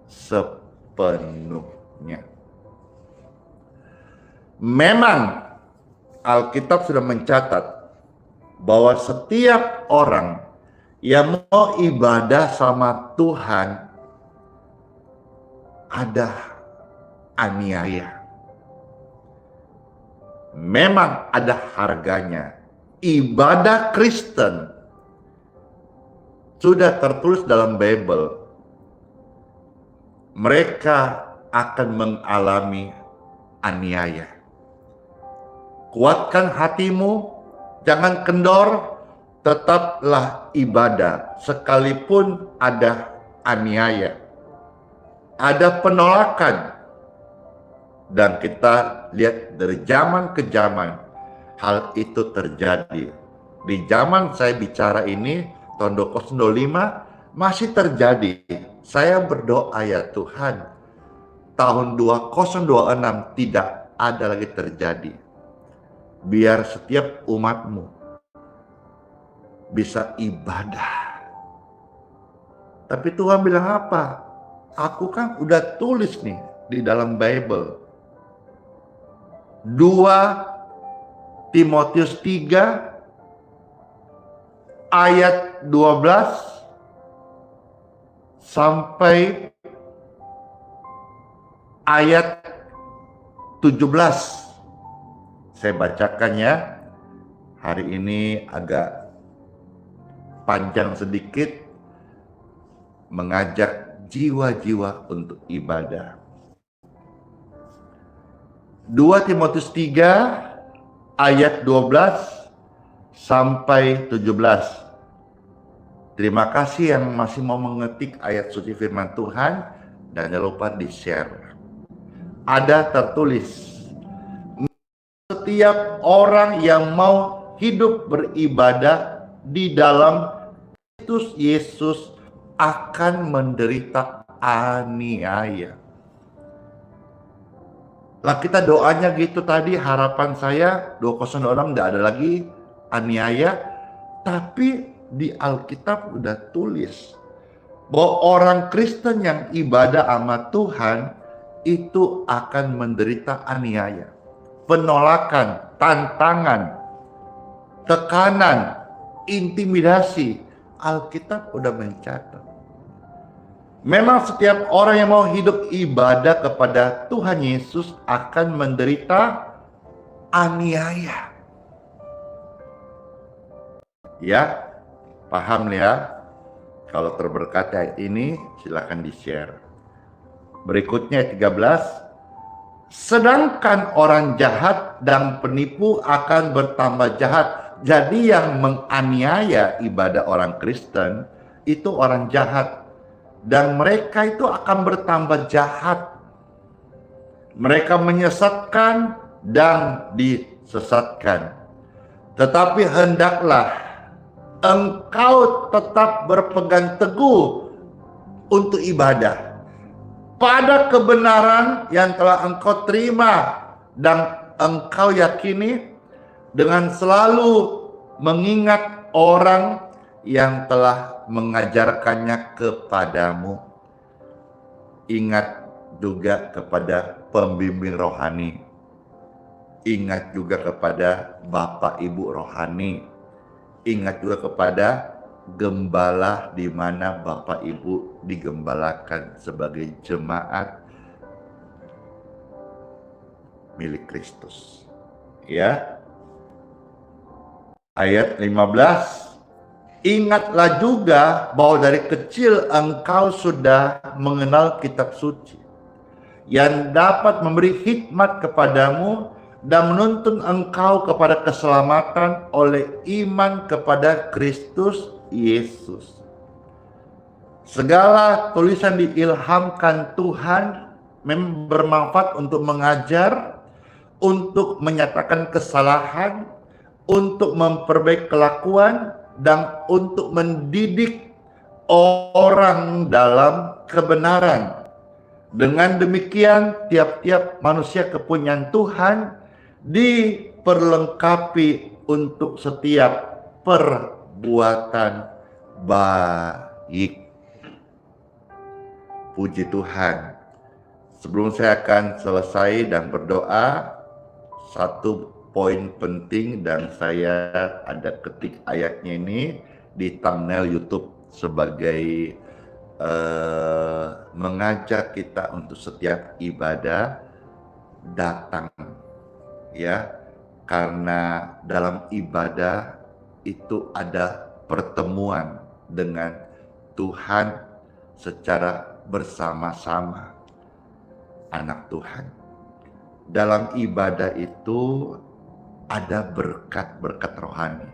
sepenuhnya. Memang Alkitab sudah mencatat bahwa setiap orang yang mau ibadah sama Tuhan ada aniaya. Memang ada harganya. Ibadah Kristen sudah tertulis dalam Bible. Mereka akan mengalami aniaya. Kuatkan hatimu, jangan kendor, tetaplah ibadah sekalipun ada aniaya, ada penolakan. Dan kita lihat dari zaman ke zaman hal itu terjadi. Di zaman saya bicara ini tahun 2025 masih terjadi. Saya berdoa, ya Tuhan, tahun 2026 tidak ada lagi terjadi. Biar setiap umatmu bisa ibadah. Tapi Tuhan bilang apa? Aku kan udah tulis nih di dalam Bible. 2 Timotius 3 ayat 12 sampai ayat 17. Saya bacakan ya. Hari ini agak panjang sedikit, mengajak jiwa-jiwa untuk ibadah. 2 Timotius 3 ayat 12 sampai 17. Terima kasih yang masih mau mengetik ayat suci firman Tuhan, dan jangan lupa di-share. Ada tertulis, setiap orang yang mau hidup beribadah di dalam Kristus Yesus akan menderita aniaya. Lah kita doanya gitu tadi, harapan saya 2026 tidak ada lagi aniaya. Tapi di Alkitab udah tulis bahwa orang Kristen yang ibadah sama Tuhan itu akan menderita aniaya, penolakan, tantangan, tekanan, intimidasi. Alkitab udah mencatat. Memang setiap orang yang mau hidup ibadah kepada Tuhan Yesus akan menderita aniaya. Ya, paham ya? Kalau terberkati ayat ini, silakan di-share. Berikutnya ayat 13. Sedangkan orang jahat dan penipu akan bertambah jahat. Jadi yang menganiaya ibadah orang Kristen itu orang jahat. Dan mereka itu akan bertambah jahat. Mereka menyesatkan dan disesatkan. Tetapi hendaklah engkau tetap berpegang teguh untuk ibadah pada kebenaran yang telah engkau terima dan engkau yakini, dengan selalu mengingat orang yang telah mengajarkannya kepadamu. Ingat juga kepada pembimbing rohani. Ingat juga kepada bapak ibu rohani. Ingat juga kepada gembala di mana bapak ibu digembalakan sebagai jemaat milik Kristus. Ya. Ayat 15. Ingatlah juga bahwa dari kecil engkau sudah mengenal kitab suci yang dapat memberi hikmat kepadamu dan menuntun engkau kepada keselamatan oleh iman kepada Kristus Yesus. Segala tulisan diilhamkan Tuhan, memang bermanfaat untuk mengajar, untuk menyatakan kesalahan, untuk memperbaiki kelakuan, dan untuk mendidik orang dalam kebenaran. Dengan demikian, tiap-tiap manusia kepunyaan Tuhan diperlengkapi untuk setiap perbuatan baik. Puji Tuhan. Sebelum saya akan selesai dan berdoa, satu poin penting, dan saya ada ketik ayatnya ini di thumbnail YouTube sebagai mengajak kita untuk setiap ibadah datang, ya, karena dalam ibadah itu ada pertemuan dengan Tuhan secara bersama-sama anak Tuhan. Dalam ibadah itu ada berkat-berkat rohani.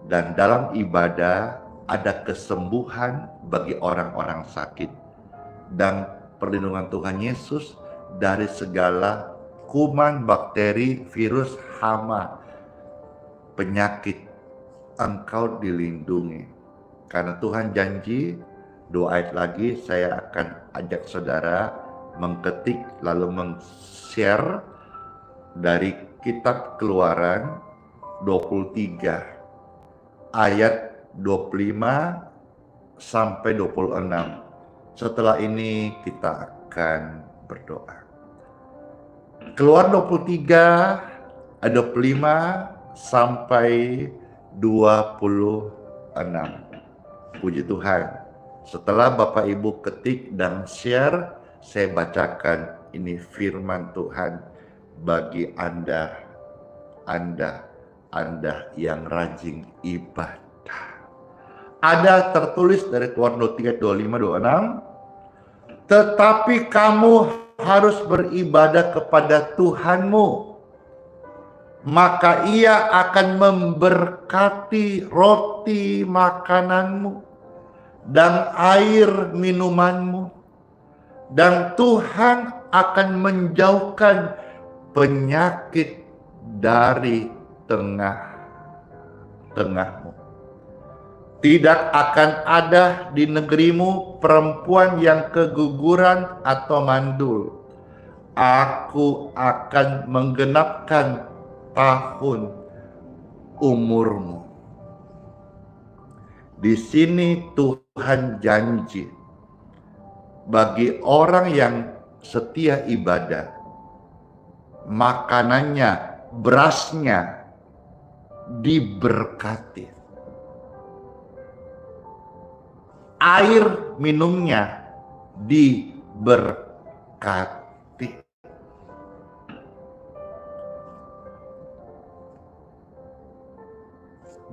Dan dalam ibadah ada kesembuhan bagi orang-orang sakit dan perlindungan Tuhan Yesus dari segala kuman, bakteri, virus, hama, penyakit. Engkau dilindungi. Karena Tuhan janji, 2 ayat lagi saya akan ajak saudara mengketik lalu meng-share dari kitab Keluaran 23 ayat 25 sampai 26. Setelah ini kita akan berdoa. Keluaran 23 ayat 25 sampai 26. Puji Tuhan. Setelah Bapak Ibu ketik dan share, saya bacakan ini firman Tuhan bagi Anda yang rajin ibadah. Ada tertulis dari Keluaran 23, 25, 26. Tetapi kamu harus beribadah kepada Tuhanmu, maka Ia akan memberkati roti makananmu dan air minumanmu, dan Tuhan akan menjauhkan penyakit dari tengah-tengahmu. Tidak akan ada di negerimu perempuan yang keguguran atau mandul. Aku akan menggenapkan tahun umurmu. Di sini Tuhan janji bagi orang yang setia ibadah, makanannya, berasnya diberkati, air minumnya diberkati.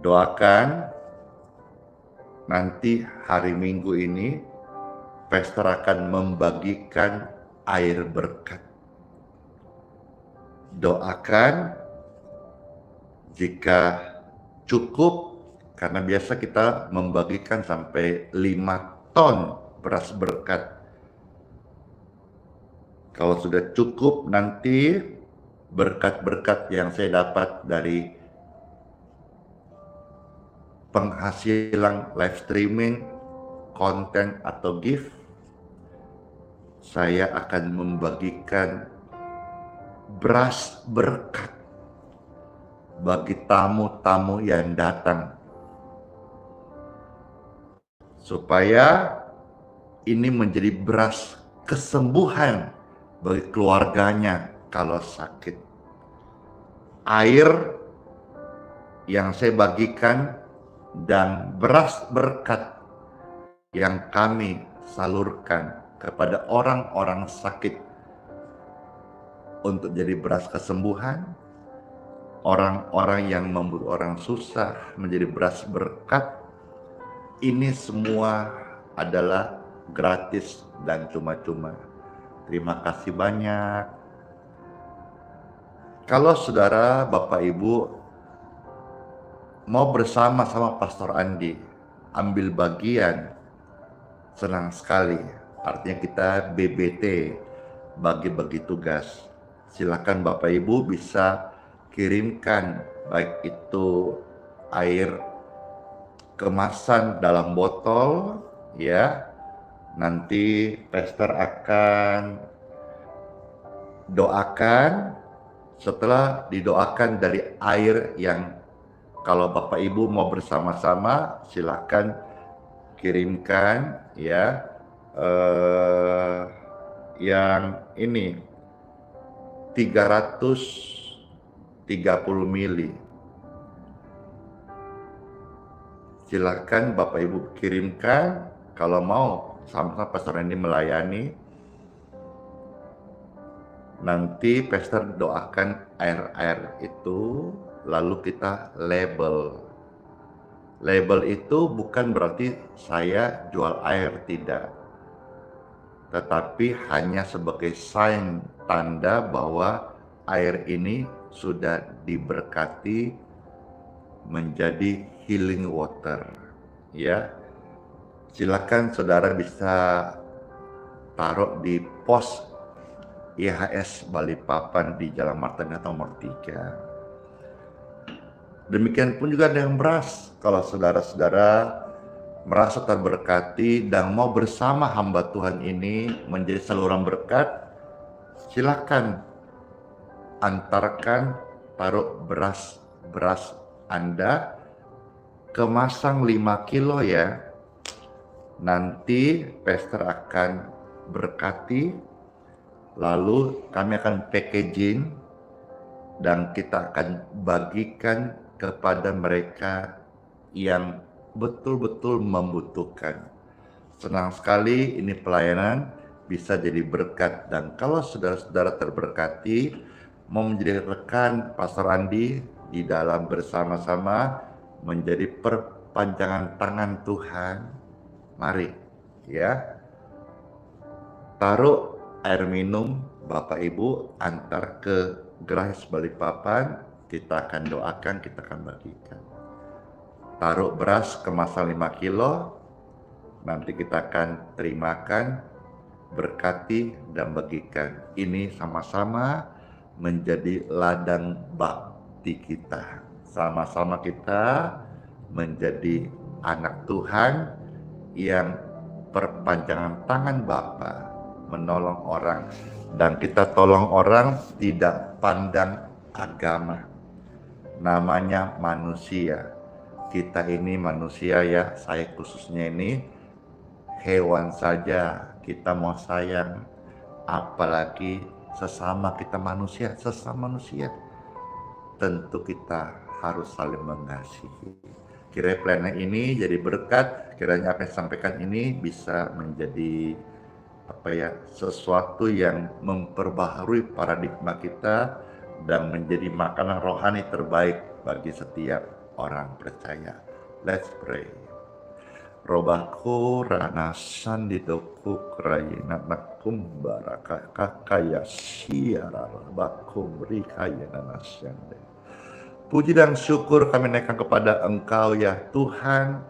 Doakan nanti hari Minggu ini pastor akan membagikan air berkat. Doakan jika cukup, karena biasa kita membagikan sampai 5 ton beras berkat. Kalau sudah cukup, nanti berkat-berkat yang saya dapat dari penghasilan live streaming, konten atau gift, saya akan membagikan beras berkat bagi tamu-tamu yang datang, supaya ini menjadi beras kesembuhan bagi keluarganya kalau sakit. Air yang saya bagikan dan beras berkat yang kami salurkan kepada orang-orang sakit untuk jadi beras kesembuhan, orang-orang yang membuat orang susah menjadi beras berkat. Ini semua adalah gratis dan cuma-cuma. Terima kasih banyak. Kalau saudara, Bapak, Ibu mau bersama-sama Pastor Andi ambil bagian, senang sekali. Artinya kita BBT, bagi-bagi tugas. Silakan Bapak Ibu bisa kirimkan baik itu air kemasan dalam botol, ya. Nanti pastor akan doakan. Setelah didoakan dari air yang, kalau Bapak Ibu mau bersama-sama, silakan kirimkan, ya, yang ini 330 mili. Silakan Bapak Ibu kirimkan kalau mau, sama-sama Pastor ini melayani. Nanti pastor doakan air-air itu, lalu kita label. Label itu bukan berarti saya jual air, tidak. Tetapi hanya sebagai sign, tanda bahwa air ini sudah diberkati menjadi healing water. Ya, silakan saudara bisa taruh di pos IHS Balikpapan di Jalan Martanda nomor 3. Demikian pun juga dengan beras. Kalau saudara-saudara merasa terberkati dan mau bersama hamba Tuhan ini menjadi saluran berkat, silakan antarkan, taruh beras Anda, kemasan 5 kilo ya. Nanti pastor akan berkati, lalu kami akan packaging dan kita akan bagikan kepada mereka yang betul-betul membutuhkan. Senang sekali ini pelayanan bisa jadi berkat, dan kalau saudara-saudara terberkati mau menjadi rekan Pastor Andi di dalam bersama-sama menjadi perpanjangan tangan Tuhan, mari ya, taruh air minum Bapak Ibu, antar ke Gerais Balikpapan, kita akan doakan, kita akan bagikan. Taruh beras kemasan 5 kilo, nanti kita akan terimakan, berkati dan bagikan. Ini sama-sama menjadi ladang bakti kita. Sama-sama kita menjadi anak Tuhan yang perpanjangan tangan Bapa, menolong orang. Dan kita tolong orang tidak pandang agama. Namanya manusia. Kita ini manusia ya, saya khususnya ini hewan saja kita mau sayang, apalagi sesama kita manusia, sesama manusia. Tentu kita harus saling mengasihi. Kiranya pelayanan ini jadi berkat, kiranya apa yang disampaikan ini bisa menjadi sesuatu yang memperbaharui paradigma kita dan menjadi makanan rohani terbaik bagi setiap orang percaya. Let's pray. Robaku rana sandidoku krayina nakum baraka kakaya siara bakum rikayana nasyande. Puji dan syukur kami naikkan kepada Engkau ya Tuhan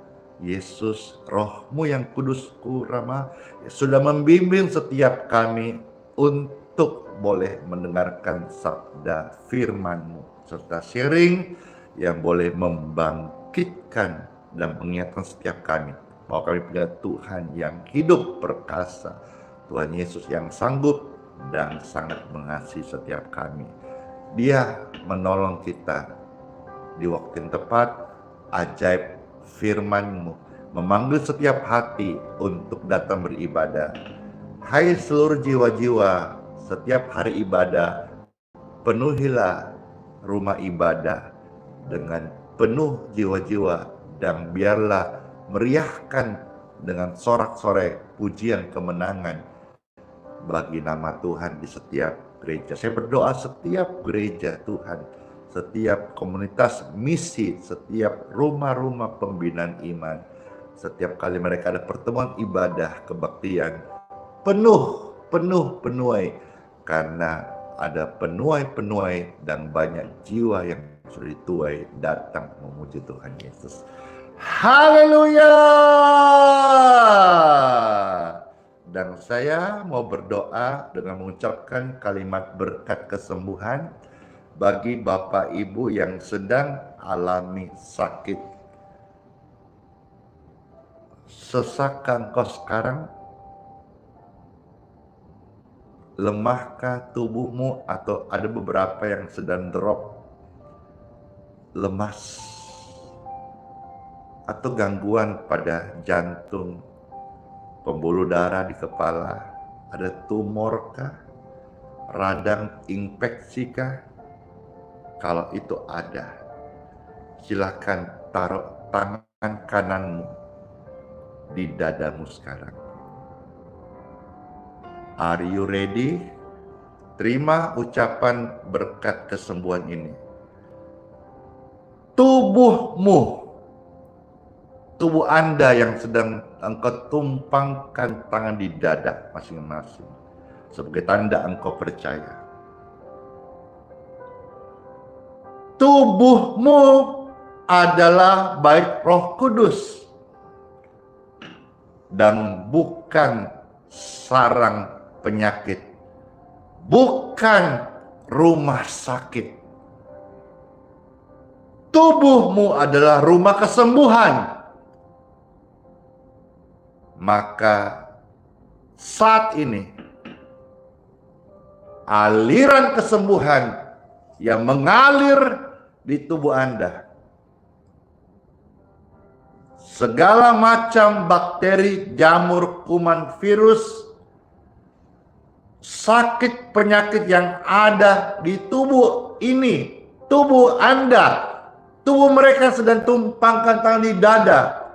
Yesus, Roh-Mu yang kudus kurama sudah membimbing setiap kami untuk boleh mendengarkan sabda firman-Mu serta sharing yang boleh membangkitkan dan mengingatkan setiap kami bahwa kami punya Tuhan yang hidup perkasa, Tuhan Yesus yang sanggup dan sangat mengasihi setiap kami. Dia menolong kita di waktu yang tepat. Ajaib firman-Mu memanggil setiap hati untuk datang beribadah. Hai seluruh jiwa-jiwa, setiap hari ibadah, penuhilah rumah ibadah dengan penuh jiwa-jiwa, dan biarlah meriahkan dengan sorak-sorai pujian kemenangan bagi nama Tuhan di setiap gereja. Saya berdoa setiap gereja Tuhan, setiap komunitas misi, setiap rumah-rumah pembinaan iman, setiap kali mereka ada pertemuan ibadah kebaktian, penuh karena ada penuai dan banyak jiwa yang sudah dituai datang memuji Tuhan Yesus. Haleluya! Dan saya mau berdoa dengan mengucapkan kalimat berkat kesembuhan bagi Bapak Ibu yang sedang alami sakit. Sesakkah engkau sekarang? Lemahkah tubuhmu, atau ada beberapa yang sedang drop, lemas, atau gangguan pada jantung, pembuluh darah di kepala, ada tumorkah, radang infeksikah? Kalau itu ada, silakan taruh tangan kananmu di dadamu sekarang. Are you ready? Terima ucapan berkat kesembuhan ini. Tubuh Anda yang sedang engkau tumpangkan tangan di dada masing-masing sebagai tanda engkau percaya. Tubuhmu adalah bait Roh Kudus dan bukan sarang penyakit, bukan rumah sakit. Tubuhmu adalah rumah kesembuhan. Maka saat ini aliran kesembuhan yang mengalir di tubuh Anda, segala macam bakteri, jamur, kuman, virus, sakit penyakit yang ada di tubuh ini, tubuh Anda, tubuh mereka sedang tumpangkan tangan di dada,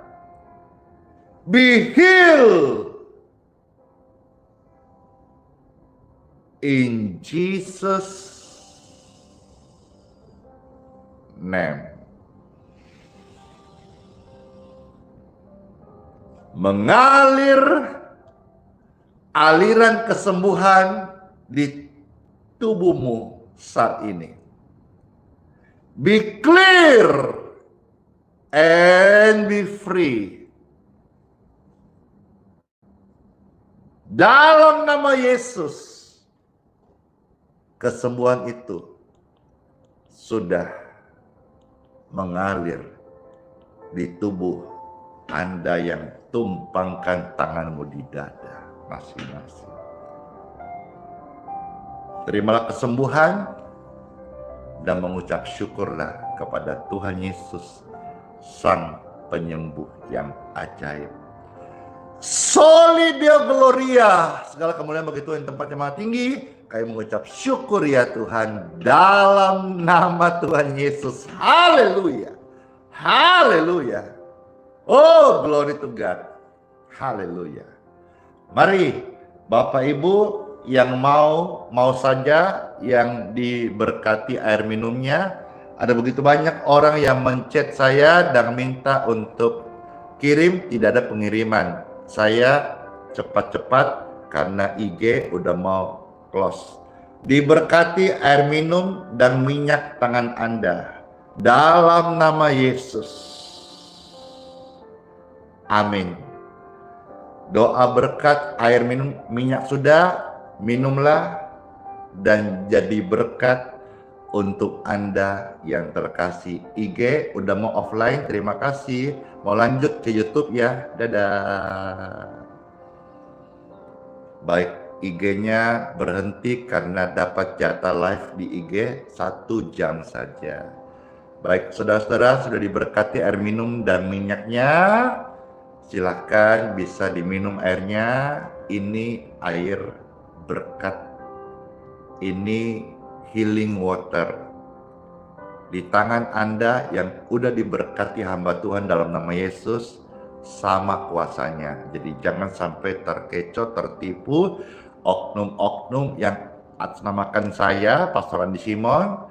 be healed in Jesus' name. Mengalir aliran kesembuhan di tubuhmu saat ini. Be clear and be free. Dalam nama Yesus, kesembuhan itu sudah mengalir di tubuh Anda yang tumpangkan tanganmu di dada masing-masing. Terimalah kesembuhan dan mengucap syukurlah kepada Tuhan Yesus, Sang Penyembuh yang ajaib. Soli Deo Gloria, segala kemuliaan bagi Tuhan tempatnya maha tinggi. Kami mengucap syukur ya Tuhan dalam nama Tuhan Yesus. Haleluya, haleluya. Oh, glory to God. Haleluya. Mari Bapak Ibu yang mau saja yang diberkati air minumnya. Ada begitu banyak orang yang menchat saya dan minta untuk kirim, tidak ada pengiriman. Saya cepat-cepat karena IG udah mau close. Diberkati air minum dan minyak tangan Anda dalam nama Yesus. Amin. Doa berkat air minum minyak sudah, minumlah dan jadi berkat untuk Anda yang terkasih. IG udah mau offline, terima kasih. Mau lanjut ke YouTube ya, dadah. Baik, IG-nya berhenti karena dapat jatah live di IG 1 jam saja. Baik, saudara-saudara sudah diberkati air minum dan minyaknya. Silakan bisa diminum airnya. Ini air berkat. Ini healing water. Di tangan Anda yang udah diberkati hamba Tuhan dalam nama Yesus, sama kuasanya. Jadi jangan sampai terkecoh, tertipu oknum-oknum yang atasnamakan saya, Pastor Andi Simon,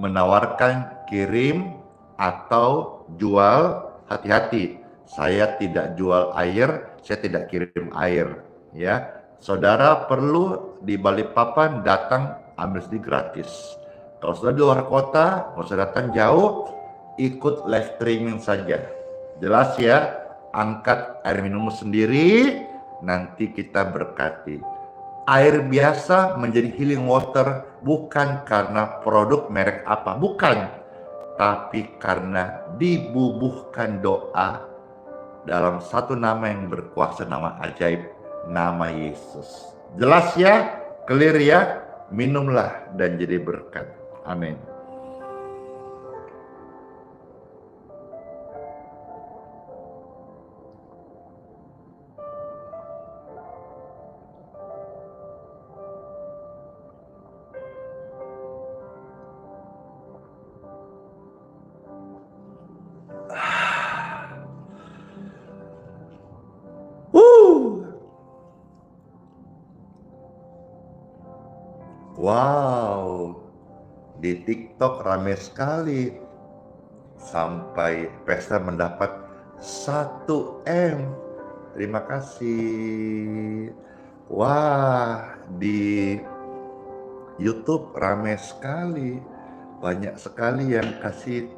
menawarkan kirim atau jual. Hati-hati, saya tidak jual air, saya tidak kirim air. Ya, saudara perlu di Balikpapan datang ambil sendiri gratis. Kalau sudah di luar kota, nggak usah datang jauh, ikut live streaming saja. Jelas ya, angkat air minummu sendiri, nanti kita berkati. Air biasa menjadi healing water bukan karena produk merek apa, bukan. Tapi karena dibubuhkan doa dalam satu nama yang berkuasa, nama ajaib, nama Yesus. Jelas ya, clear ya, minumlah dan jadi berkat. Amin. Wow, di TikTok ramai sekali. Sampai Pesta mendapat 1M. Terima kasih. Wah, di YouTube ramai sekali. Banyak sekali yang kasih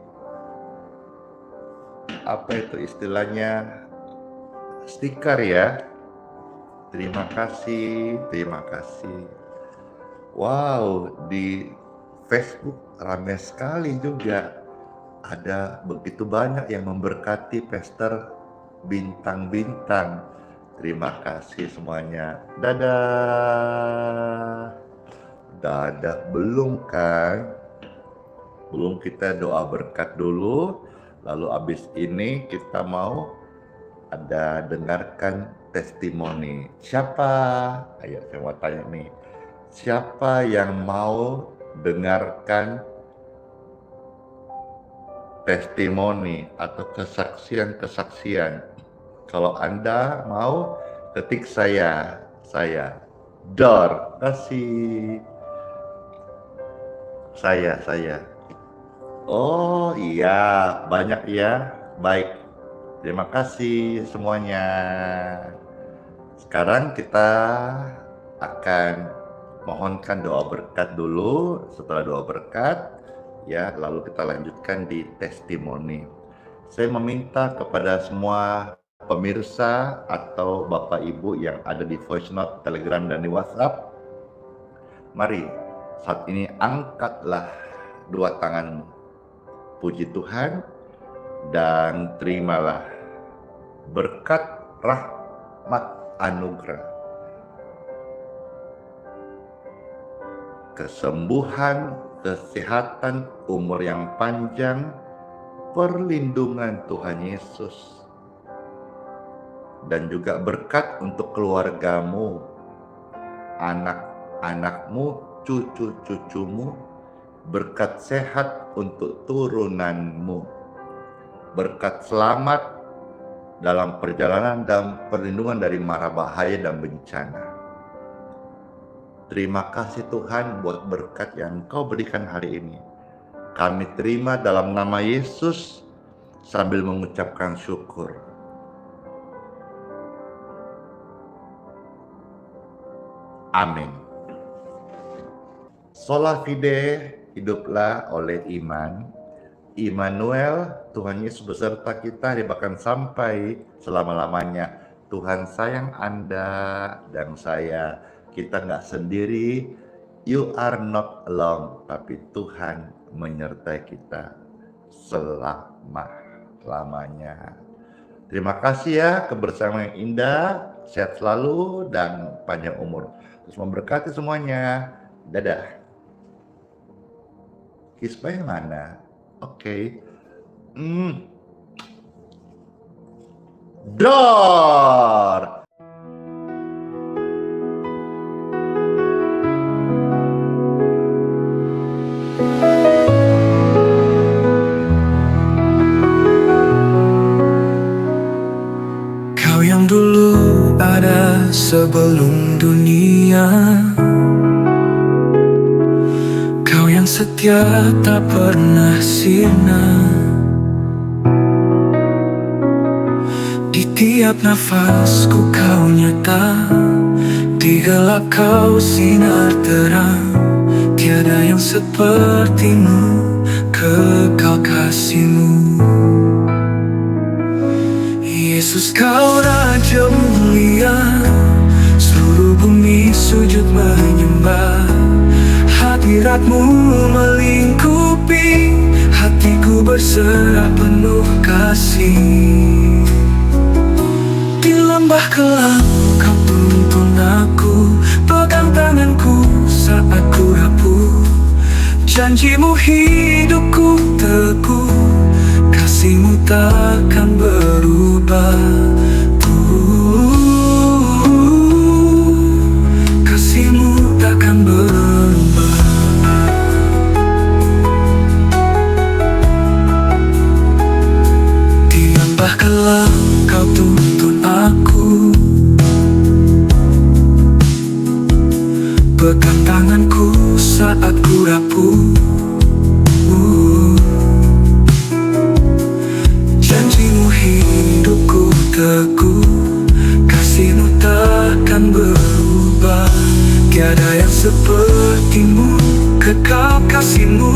apa itu istilahnya, stiker ya. Terima kasih, terima kasih. Wow, di Facebook ramai sekali juga. Ada begitu banyak yang memberkati Pastor bintang-bintang. Terima kasih semuanya. Dadah. Dadah, belum kan? Belum, kita doa berkat dulu. Lalu abis ini kita mau ada dengarkan testimoni. Siapa? Ayo saya mau tanya nih. Siapa yang mau dengarkan testimoni atau kesaksian-kesaksian? Kalau Anda mau, ketik saya. Dor, kasih. Saya. Oh iya, banyak ya. Baik, terima kasih semuanya. Sekarang kita akan mohonkan doa berkat dulu. Setelah doa berkat, ya, lalu kita lanjutkan di testimoni. Saya meminta kepada semua pemirsa atau Bapak Ibu yang ada di voice note, Telegram, dan di WhatsApp, mari saat ini angkatlah dua tanganmu, puji Tuhan, dan terimalah berkat rahmat anugerah, kesembuhan, kesehatan, umur yang panjang, perlindungan Tuhan Yesus, dan juga berkat untuk keluargamu, anak-anakmu, cucu-cucumu, berkat sehat untuk turunanmu, berkat selamat dalam perjalanan dan perlindungan dari mara bahaya dan bencana. Terima kasih Tuhan buat berkat yang Engkau berikan hari ini. Kami terima dalam nama Yesus sambil mengucapkan syukur. Amin. Sola fide, hiduplah oleh iman. Immanuel, Tuhan Yesus beserta kita bahkan sampai selama-lamanya. Tuhan sayang Anda dan saya. Kita nggak sendiri. You are not alone. Tapi Tuhan menyertai kita selama-lamanya. Terima kasih ya, kebersamaan yang indah. Sehat selalu dan panjang umur. Terus memberkati semuanya. Dadah. Kisbah mana? Oke. Dor. Kau yang dulu ada sebelum dunia, yang setia tak pernah sirna. Di tiap nafasku kau nyata, di gelap kau sinar terang. Tiada yang sepertimu, kekal kasih-Mu. Yesus, kau Raja mulia, seluruh bumi sujud menyembah. Hadirat-Mu melingkupi hatiku, berserah penuh kasih. Di lembah kelam kau tuntun aku, pegang tanganku saat ku rapuh. Janji-Mu hidupku teguh, kasih-Mu takkan berubah. Kasih-Mu takkan berubah. Di lembah kelam kau tuntun aku, pegang tanganku saat ku rapuh. Janji-Mu hidupku teguh, kasih-Mu takkan berubah. Tiada yang seperti-Mu, kekal kasih-Mu.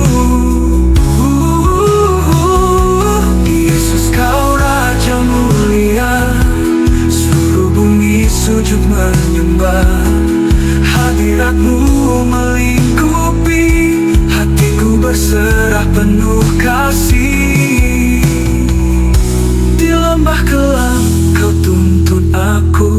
Yesus, kau sujud menyembah. Hadirat-Mu melingkupi hatiku, berserah penuh kasih. Di lembah kelam Kau tuntun aku,